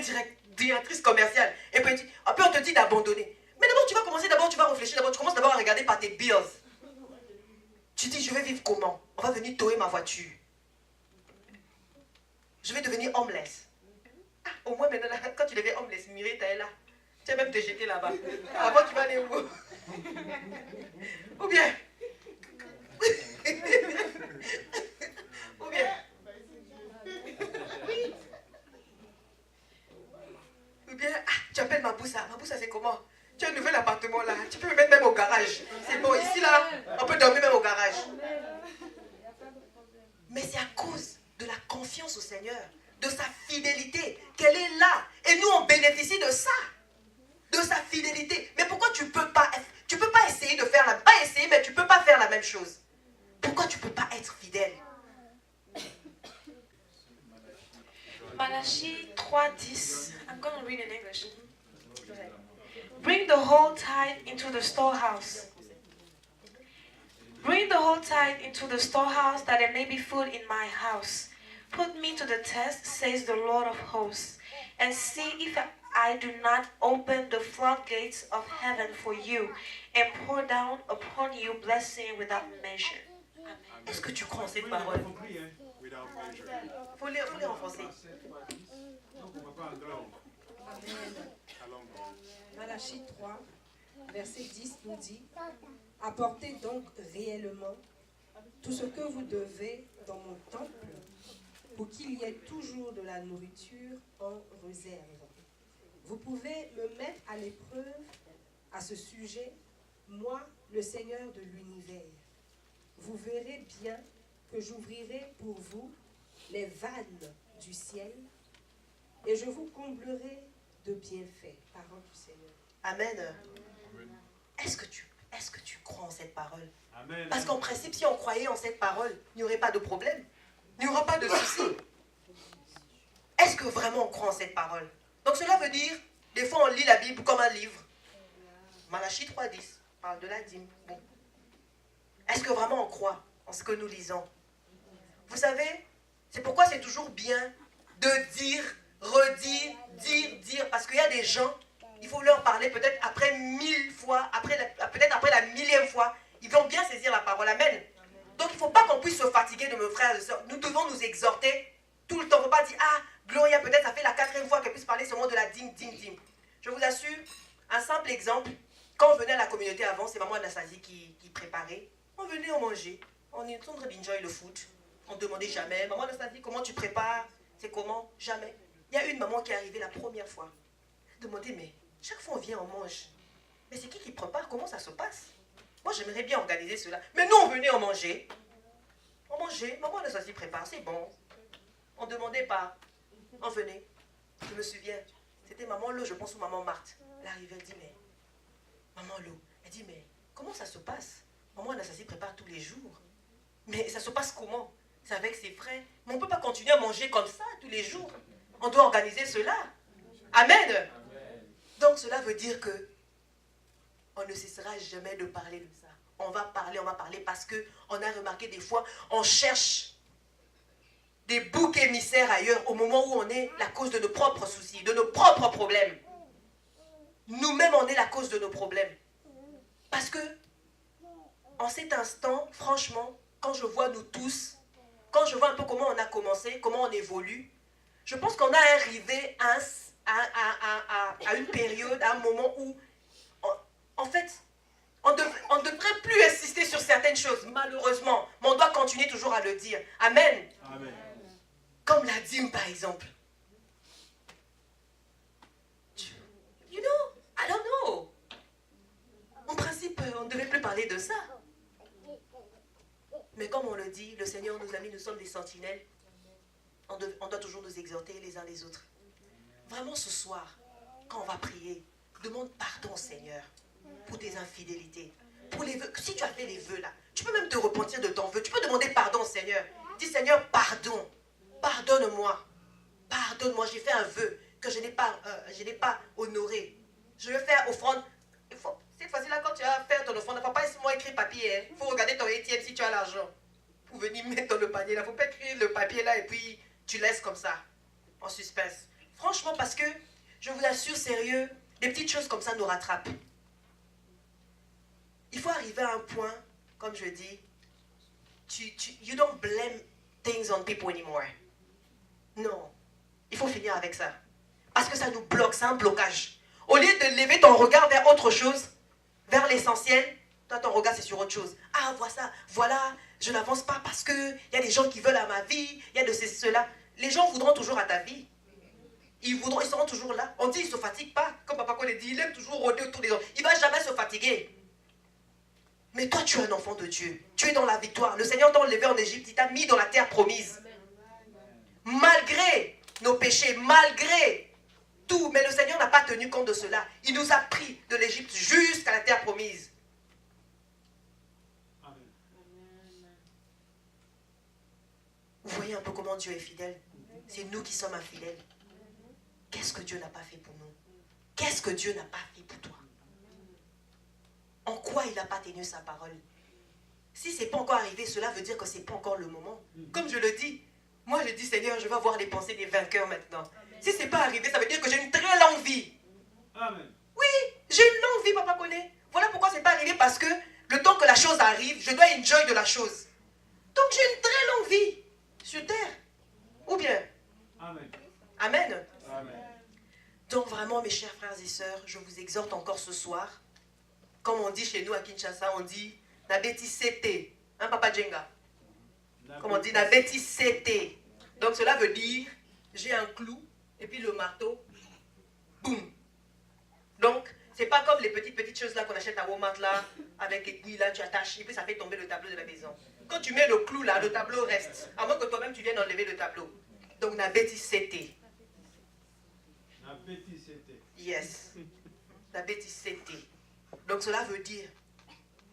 directrice commerciale. Et puis après on te dit d'abandonner. Mais d'abord tu vas commencer, d'abord tu vas réfléchir, d'abord tu commences d'abord à regarder par tes bills. Tu dis je vais vivre comment? On va venir tower ma voiture. Je vais devenir homeless. Ah, au moins maintenant, quand tu deviens homeless, Mireille, tu es là. Tu vas même te jeter là-bas. Avant tu vas aller où? Ou bien ou bien tu appelles Maboussa. Maboussa c'est comment? Tu as un nouvel appartement là. Tu peux me mettre même au garage. C'est bon, ici là, on peut dormir même au garage. Mais c'est à cause de la confiance au Seigneur, de sa fidélité, qu'elle est là. Et nous on bénéficie de ça. De sa fidélité. Mais pourquoi tu peux pas essayer de faire pas essayer, mais tu peux pas faire la même chose? Pourquoi tu peux pas être fidèle? Malachi 3:10. I'm going to read in English. Bring the whole tithe into the storehouse. Bring the whole tithe into the storehouse, that there may be food in my house. Put me to the test, says the Lord of hosts, and see if I do not open the floodgates of heaven for you and pour down upon you blessing without measure. Amen. Est-ce que tu crois en cette parole? Faut lire en français. Malachie 3, verset 10 nous dit: apportez donc réellement tout ce que vous devez dans mon temple, pour qu'il y ait toujours de la nourriture en réserve. Vous pouvez me mettre à l'épreuve à ce sujet, moi, le Seigneur de l'univers. Vous verrez bien que j'ouvrirai pour vous les vannes du ciel et je vous comblerai de bienfaits. Parole du Seigneur. Amen. Est-ce que tu crois en cette parole? Amen. Parce qu'en principe, si on croyait en cette parole, il n'y aurait pas de problème. Il n'y aura pas de souci. Est-ce que vraiment on croit en cette parole? Donc cela veut dire, des fois on lit la Bible comme un livre. Malachie 3:10 parle de la dîme. Bon. Est-ce que vraiment on croit en ce que nous lisons? Vous savez, c'est pourquoi c'est toujours bien de dire, redire, dire. Parce qu'il y a des gens, il faut leur parler peut-être après 1000 fois, peut-être après la 1000e fois. Ils vont bien saisir la parole. Amen. Donc il ne faut pas qu'on puisse se fatiguer de nos frères et sœurs. Nous devons nous exhorter tout le temps. Il ne faut pas dire, ah, Gloria, peut-être ça fait la 4e fois qu'elle puisse parler seulement de la dîme. Je vous assure, un simple exemple, quand on venait à la communauté avant, c'est maman Anastasie qui préparait. On venait, on mangeait. On est en train d'enjoy le foot. On ne demandait jamais, maman Anastasie, comment tu prépares? C'est comment? Jamais. Il y a une maman qui est arrivée la première fois. Elle demandait, mais chaque fois on vient, on mange. Mais c'est qui prépare? Comment ça se passe? Moi, j'aimerais bien organiser cela. Mais nous, on venait, on mangeait. On mangeait. Maman Anastasie prépare, c'est bon. On ne demandait pas. On venait. Je me souviens. C'était maman Lo, je pense, ou maman Marthe. Elle arrivait, elle dit, mais... Maman Lo, elle dit, mais comment ça se passe? Maman Anastasie prépare tous les jours. Mais ça se passe comment? C'est avec ses frères. Mais on ne peut pas continuer à manger comme ça tous les jours. On doit organiser cela. Amen. Donc cela veut dire que on ne cessera jamais de parler de ça. On va parler parce qu'on a remarqué des fois, on cherche des boucs émissaires ailleurs au moment où on est la cause de nos propres soucis, de nos propres problèmes. Nous-mêmes, on est la cause de nos problèmes. Parce que, en cet instant, franchement, quand je vois nous tous, quand je vois un peu comment on a commencé, comment on évolue, je pense qu'on a arrivé à une période, à un moment où, en fait, on ne devrait plus insister sur certaines choses, malheureusement, mais on doit continuer toujours à le dire. Amen. Amen. Comme la dîme, par exemple. You know, I don't know. En principe, on ne devait plus parler de ça. Mais comme on le dit, le Seigneur nous a mis, nous sommes des sentinelles. On doit toujours nous exhorter les uns les autres. Vraiment ce soir, quand on va prier, demande pardon au Seigneur pour tes infidélités. Pour les vœux. Si tu as fait les vœux là, tu peux même te repentir de ton vœu. Tu peux demander pardon au Seigneur. Dis Seigneur, pardon. Pardonne-moi. Pardonne-moi, j'ai fait un vœu que je n'ai pas honoré. Je vais faire offrande. C'est facile là quand tu vas faire ton offrande. Il ne faut pas seulement écrire papier. Il faut regarder ton ATM si tu as l'argent. Pour venir mettre dans le panier là. Il ne faut pas écrire le papier là et puis tu laisses comme ça. En suspense. Franchement, parce que, je vous assure, sérieux, des petites choses comme ça nous rattrapent. Il faut arriver à un point, comme je dis, you don't blame things on people anymore. Non. Il faut finir avec ça. Parce que ça nous bloque, c'est un blocage. Au lieu de lever ton regard vers autre chose, vers l'essentiel, toi ton regard c'est sur autre chose. Ah, voilà, je n'avance pas parce qu'il y a des gens qui veulent à ma vie, il y a de cela. Les gens voudront toujours à ta vie. Ils seront toujours là. On dit qu'ils ne se fatiguent pas. Comme Papa Cole dit, il aime toujours rôder autour des autres. Il ne va jamais se fatiguer. Mais toi, tu es un enfant de Dieu. Tu es dans la victoire. Le Seigneur t'a enlevé en Égypte. Il t'a mis dans la terre promise. Malgré nos péchés, malgré tout. Mais le Seigneur n'a pas tenu compte de cela. Il nous a pris de l'Égypte jusqu'à la terre promise. Vous voyez un peu comment Dieu est fidèle. C'est nous qui sommes infidèles. Qu'est-ce que Dieu n'a pas fait pour nous? Qu'est-ce que Dieu n'a pas fait pour toi? En quoi il n'a pas tenu sa parole? Si ce n'est pas encore arrivé, cela veut dire que ce n'est pas encore le moment. Comme je le dis, moi je dis Seigneur, je vais avoir les pensées des vainqueurs maintenant. Si ce n'est pas arrivé, ça veut dire que j'ai une très longue vie. Amen. Oui, j'ai une longue vie, Papa Koné. Voilà pourquoi ce n'est pas arrivé, parce que le temps que la chose arrive, je dois enjoy de la chose. Donc j'ai une très longue vie sur terre. Ou bien? Amen. Amen. Amen. Donc vraiment, mes chers frères et sœurs, je vous exhorte encore ce soir. Comme on dit chez nous à Kinshasa, on dit « Nabeti sete ». Hein, Papa Djenga? Comme on dit « Nabeti sete ». Donc cela veut dire, j'ai un clou, et puis le marteau, boum. Donc, c'est pas comme les petites choses là qu'on achète à Walmart là, avec aiguille là, tu attaches, et puis ça fait tomber le tableau de la maison. Quand tu mets le clou là, le tableau reste. À moins que toi-même tu viennes enlever le tableau. Donc, Nabeti sete. Nabeti sete. Yes. Nabeti sete. Donc cela veut dire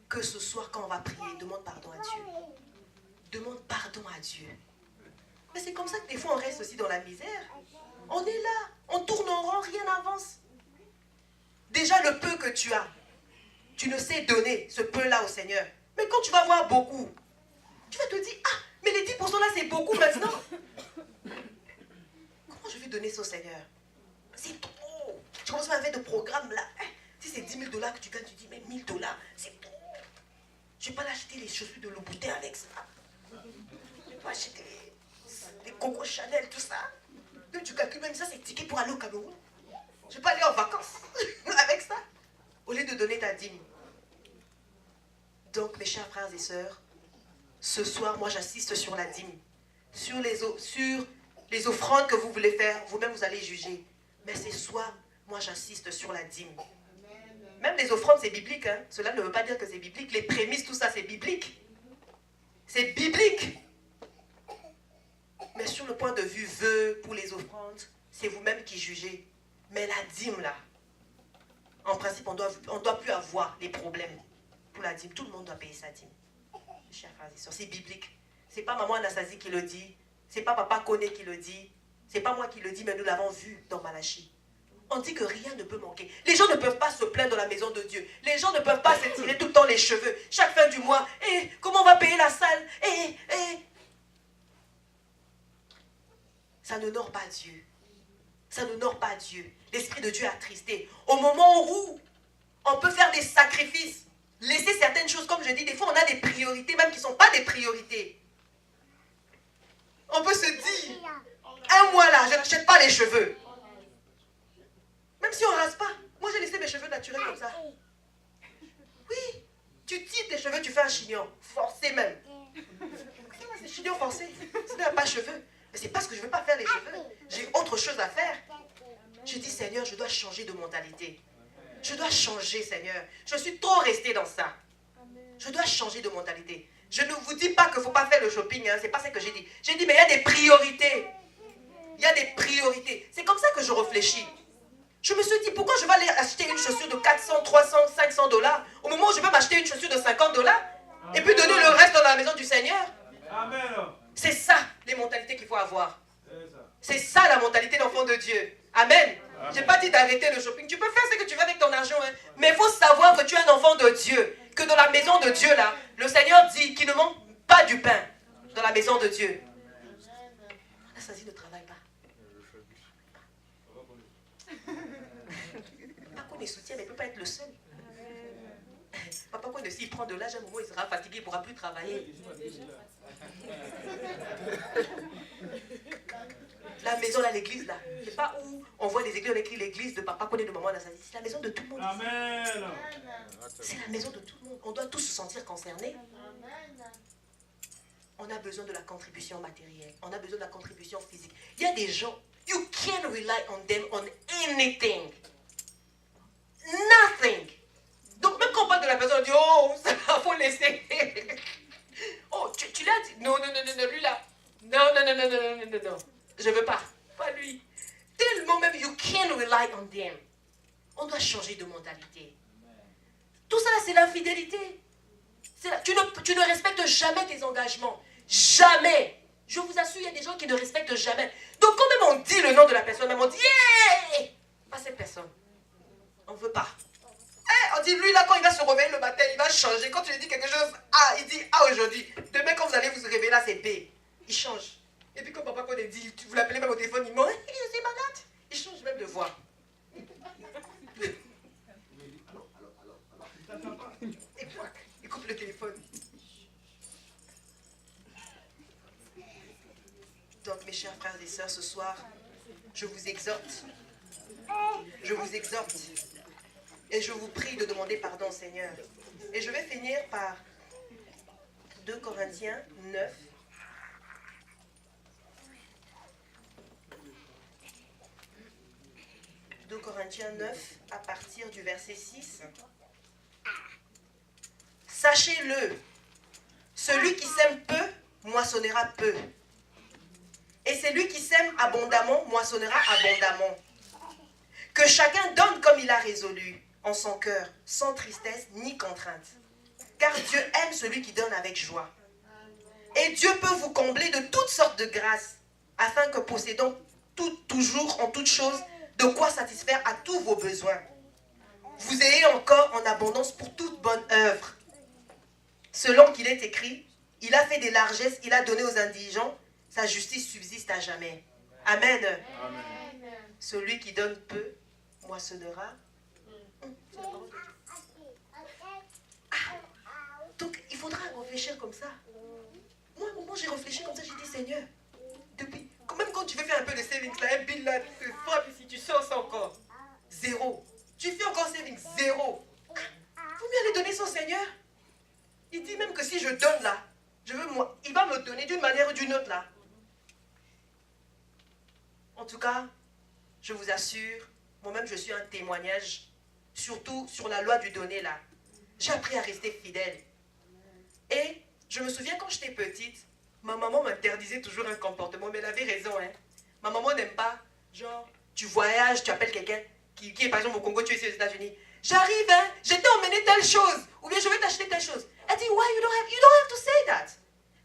que ce soir quand on va prier, demande pardon à Dieu. Demande pardon à Dieu. Mais c'est comme ça que des fois on reste aussi dans la misère. On est là, on tourne en rond, rien n'avance. Déjà le peu que tu as, tu ne sais donner ce peu-là au Seigneur. Mais quand tu vas voir beaucoup, tu vas te dire, ah, mais les 10% là c'est beaucoup maintenant. Comment je vais donner ça au Seigneur? C'est trop. Tu commences à faire de programmes là. Si c'est 10 000 $ que tu gagnes, tu dis, mais 1 000 $, c'est trop. Je ne vais pas l'acheter les chaussures de Louboutin avec ça. Je ne vais pas acheter les Coco Chanel, tout ça. Donc tu calcules même ça, c'est ticket pour aller au Cameroun. Je ne vais pas aller en vacances avec ça. Au lieu de donner ta dîme. Donc, mes chers frères et sœurs, ce soir, moi j'assiste sur la dîme, sur les offrandes que vous voulez faire, vous-même vous allez juger. Mais ce soir, moi j'insiste sur la dîme. Même les offrandes, c'est biblique. Hein? Cela ne veut pas dire que c'est biblique. Les prémices, tout ça, c'est biblique. C'est biblique. Mais sur le point de vue vœu pour les offrandes, c'est vous-même qui jugez. Mais la dîme, là, en principe, on doit plus avoir les problèmes pour la dîme. Tout le monde doit payer sa dîme. Chers frères et sœurs, c'est biblique. C'est pas maman Anastasie qui le dit. C'est pas papa Koné qui le dit. C'est pas moi qui le dis, mais nous l'avons vu dans Malachie. On dit que rien ne peut manquer. Les gens ne peuvent pas se plaindre dans la maison de Dieu. Les gens ne peuvent pas se tirer tout le temps les cheveux. Chaque fin du mois, comment on va payer la salle? Ça n'honore pas Dieu. Ça n'honore pas Dieu. L'Esprit de Dieu est attristé. Au moment où on peut faire des sacrifices, laisser certaines choses, comme je dis, des fois on a des priorités, même qui ne sont pas des priorités. On peut se dire, un mois là, je n'achète pas les cheveux. Même si on ne rase pas. Moi, j'ai laissé mes cheveux naturels comme ça. Oui. Tu tires tes cheveux, tu fais un chignon. Forcé même. C'est chignon forcé. Ce n'est pas cheveux. Mais c'est parce que je ne veux pas faire les cheveux. J'ai autre chose à faire. Je dis, Seigneur, je dois changer de mentalité. Je dois changer, Seigneur. Je suis trop restée dans ça. Je dois changer de mentalité. Je ne vous dis pas qu'il ne faut pas faire le shopping. Hein. Ce n'est pas ça que j'ai dit. J'ai dit, mais il y a des priorités. Il y a des priorités. C'est comme ça que je réfléchis. Je me suis dit, pourquoi je vais aller acheter une chaussure de 400, 300, 500 $, au moment où je vais m'acheter une chaussure de 50 $, et puis donner le reste dans la maison du Seigneur. C'est ça, les mentalités qu'il faut avoir. C'est ça, la mentalité d'enfant de Dieu. Amen. Je n'ai pas dit d'arrêter le shopping. Tu peux faire ce que tu veux avec ton argent, hein. Mais il faut savoir que tu es un enfant de Dieu. Que dans la maison de Dieu, là, le Seigneur dit qu'il ne manque pas du pain dans la maison de Dieu. Anastasie ne travaille pas. Papa Koné soutient, mais il ne peut pas être le seul. Papa Koné, s'il prend de l'âge, à un moment, il sera fatigué, il ne pourra plus travailler. La maison, là, l'église, là, c'est pas où on voit les églises, on écrit l'église de Papa Koné, de Maman Anastasie. C'est la maison de tout le monde. Amen. C'est la maison de tout le monde. On doit tous se sentir concernés. On a besoin de la contribution matérielle. On a besoin de la contribution physique. Il y a des gens, you can't rely on them on anything. Nothing. Donc même quand on parle de la personne, on dit, oh, ça va, faut laisser. Oh, tu l'as dit? Non, lui là. Non. Je veux pas. Pas lui. Tellement même, you can't rely on them. On doit changer de mentalité. Tout ça là, c'est l'infidélité. Tu ne respectes jamais tes engagements. Jamais. Je vous assure, il y a des gens qui ne respectent jamais. Donc quand même on dit le nom de la personne, même on dit, yeah! Pas cette personne. On ne veut pas. On dit, lui là, quand il va se réveiller le matin, il va changer. Quand tu lui dis quelque chose, A, il dit A aujourd'hui. Demain, quand vous allez vous réveiller là, c'est B. Il change. Et puis quand papa Koné dit, vous l'appelez même au téléphone, il dit, je suis malade. Il change même de voix. Et puis, il coupe le téléphone. Donc, mes chers frères et sœurs, ce soir, je vous exhorte. Je vous exhorte. Et je vous prie de demander pardon au Seigneur. Et je vais finir par 2 Corinthiens 9. « 2 Corinthiens 9, à partir du verset 6. « Sachez-le, celui qui sème peu, moissonnera peu. Et celui qui sème abondamment, moissonnera abondamment. Que chacun donne comme il a résolu, en son cœur, sans tristesse ni contrainte. Car Dieu aime celui qui donne avec joie. Et Dieu peut vous combler de toutes sortes de grâces, afin que possédant toujours en toutes choses, de quoi satisfaire à tous vos besoins. Vous ayez encore en abondance pour toute bonne œuvre. Selon qu'il est écrit, il a fait des largesses, il a donné aux indigents, sa justice subsiste à jamais. Amen. Amen. Celui qui donne peu, moissonnera. Donc, il faudra réfléchir comme ça. Moi, à un moment, j'ai réfléchi comme ça, j'ai dit, Seigneur, depuis, même quand tu veux faire un peu de savings, là, un bill là, tu te frappes ici, tu sors ça encore. 0. Tu fais encore savings, 0. Faut mieux aller donner son Seigneur. Il dit même que si je donne là, il va me donner d'une manière ou d'une autre là. En tout cas, je vous assure, moi-même je suis un témoignage, surtout sur la loi du donner là. J'ai appris à rester fidèle. Et je me souviens quand j'étais petite, ma maman m'interdisait toujours un comportement, mais elle avait raison. Hein. Ma maman n'aime pas, genre, tu voyages, tu appelles quelqu'un qui est par exemple au Congo, tu es ici aux États-Unis. J'arrive, hein, je t'ai emmené telle chose, ou bien je vais t'acheter telle chose. Elle dit, why you don't have to say that.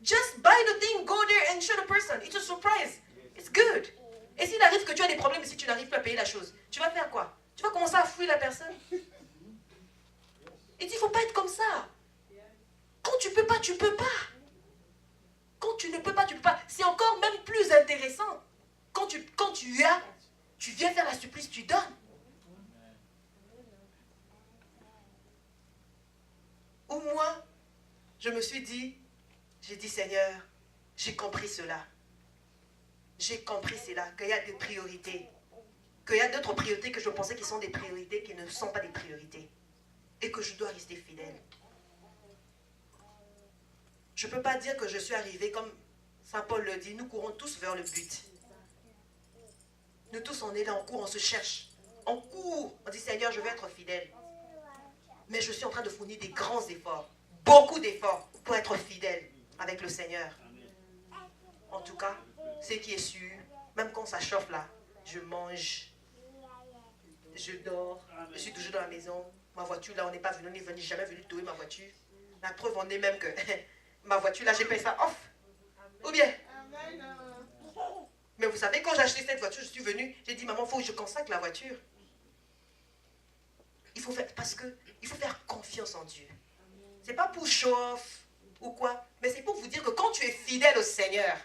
Just buy the thing, go there and show the person. It's a surprise. It's good. Et s'il arrive que tu as des problèmes, si tu n'arrives pas à payer la chose, tu vas faire quoi? Tu vas commencer à fuir la personne? Il dit, il ne faut pas être comme ça. Quand tu peux pas, tu peux pas. Quand tu ne peux pas, tu peux pas. C'est encore même plus intéressant. Quand tu as, tu viens faire la surprise, tu donnes. Ou moi, je me suis dit, j'ai dit, Seigneur, j'ai compris cela. J'ai compris cela, qu'il y a des priorités. Qu'il y a d'autres priorités que je pensais qui sont des priorités qui ne sont pas des priorités. Et que je dois rester fidèle. Je ne peux pas dire que je suis arrivée, comme Saint Paul le dit, nous courons tous vers le but. Nous tous, on est là, on court, on se cherche. On court, on dit, Seigneur, je vais être fidèle. Mais je suis en train de fournir des grands efforts, beaucoup d'efforts pour être fidèle avec le Seigneur. En tout cas, ce qui est sûr, même quand ça chauffe là, je mange, je dors, je suis toujours dans la maison. Ma voiture là, on n'est jamais venu louer ma voiture. La preuve en est même que ma voiture là, j'ai payé ça off. Ou bien? Mais vous savez, quand j'ai acheté cette voiture, je suis venue, j'ai dit, maman, il faut que je consacre la voiture. Il faut faire, parce que il faut faire confiance en Dieu. C'est pas pour show off ou quoi, mais c'est pour vous dire que quand tu es fidèle au Seigneur.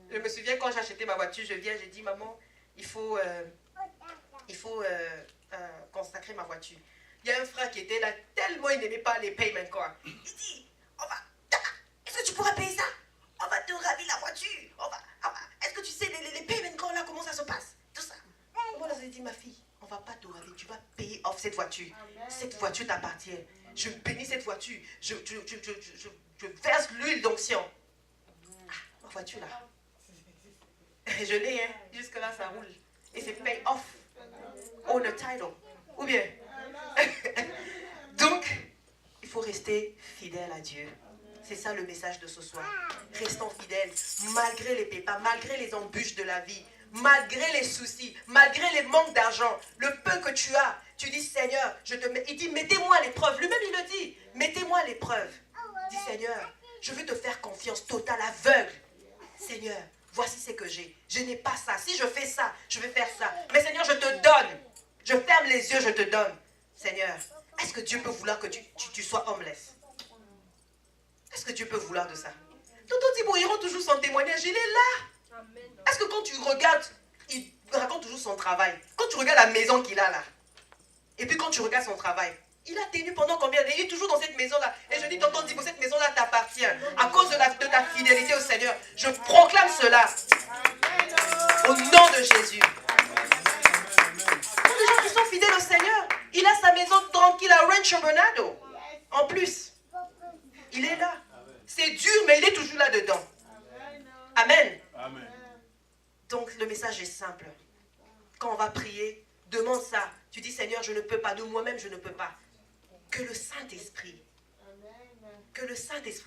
Je me souviens quand j'ai acheté ma voiture, j'ai dit, maman, il faut consacrer ma voiture. Il y a un frère qui était là, tellement il n'aimait pas les paiements quoi. Il dit, est-ce que tu pourras payer ça? On va te ravir la voiture. Est-ce que tu sais les paiements quand là, comment ça se passe? Tout ça. Moi, là, j'ai dit, ma fille, on va pas te ravir, tu vas payer off cette voiture. Amen. Cette voiture t'appartient. Je bénis cette voiture. Je verse l'huile d'onction. Ma voiture là. Je l'ai, hein. Jusque là, ça roule. Et c'est pay off. On a title. Ou bien. Donc, il faut rester fidèle à Dieu. C'est ça le message de ce soir. Restons fidèles, malgré les pépins, malgré les embûches de la vie, malgré les soucis, malgré les manques d'argent, le peu que tu as. Tu dis, Seigneur, il dit, mettez-moi à l'épreuve. Lui-même, il le dit, mettez-moi à l'épreuve. Dis, Seigneur, je veux te faire confiance totale, aveugle. Seigneur, voici ce que j'ai. Je n'ai pas ça. Si je fais ça, je vais faire ça. Mais Seigneur, je te donne. Je ferme les yeux, je te donne. Seigneur, est-ce que Dieu peut vouloir que tu sois homeless? Est-ce que Dieu peut vouloir de ça? Tonton Thibault, il rend toujours son témoignage, il est là. Est-ce que quand tu regardes, il raconte toujours son travail. Quand tu regardes la maison qu'il a là, et puis quand tu regardes son travail, il a tenu pendant combien d'années? Il est toujours dans cette maison-là. Et je dis, tonton Thibault, cette maison-là t'appartient. À cause de ta fidélité au Seigneur, je proclame cela. Au nom de Jésus. Pour les gens qui sont fidèles au Seigneur, il a sa maison tranquille à Rancho Bernardo. En plus. Il est là. C'est dur, mais il est toujours là-dedans. Amen. Amen. Donc, le message est simple. Quand on va prier, demande ça. Tu dis, Seigneur, je ne peux pas. De moi-même, je ne peux pas. Que le Saint-Esprit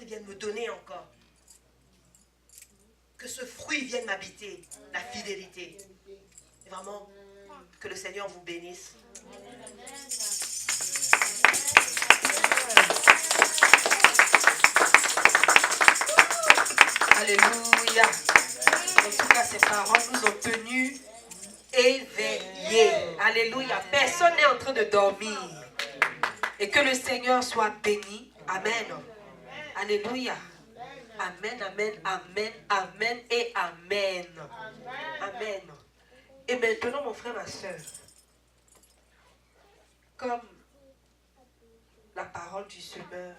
vienne me donner encore. Que ce fruit vienne m'habiter. La fidélité. Et vraiment, que le Seigneur vous bénisse. Alléluia. En tout cas, ces paroles nous ont tenus éveillés. Alléluia. Personne n'est en train de dormir. Et que le Seigneur soit béni. Amen. Alléluia. Amen, amen, amen, amen et amen. Amen. Et maintenant, mon frère, ma soeur, comme la parole du Seigneur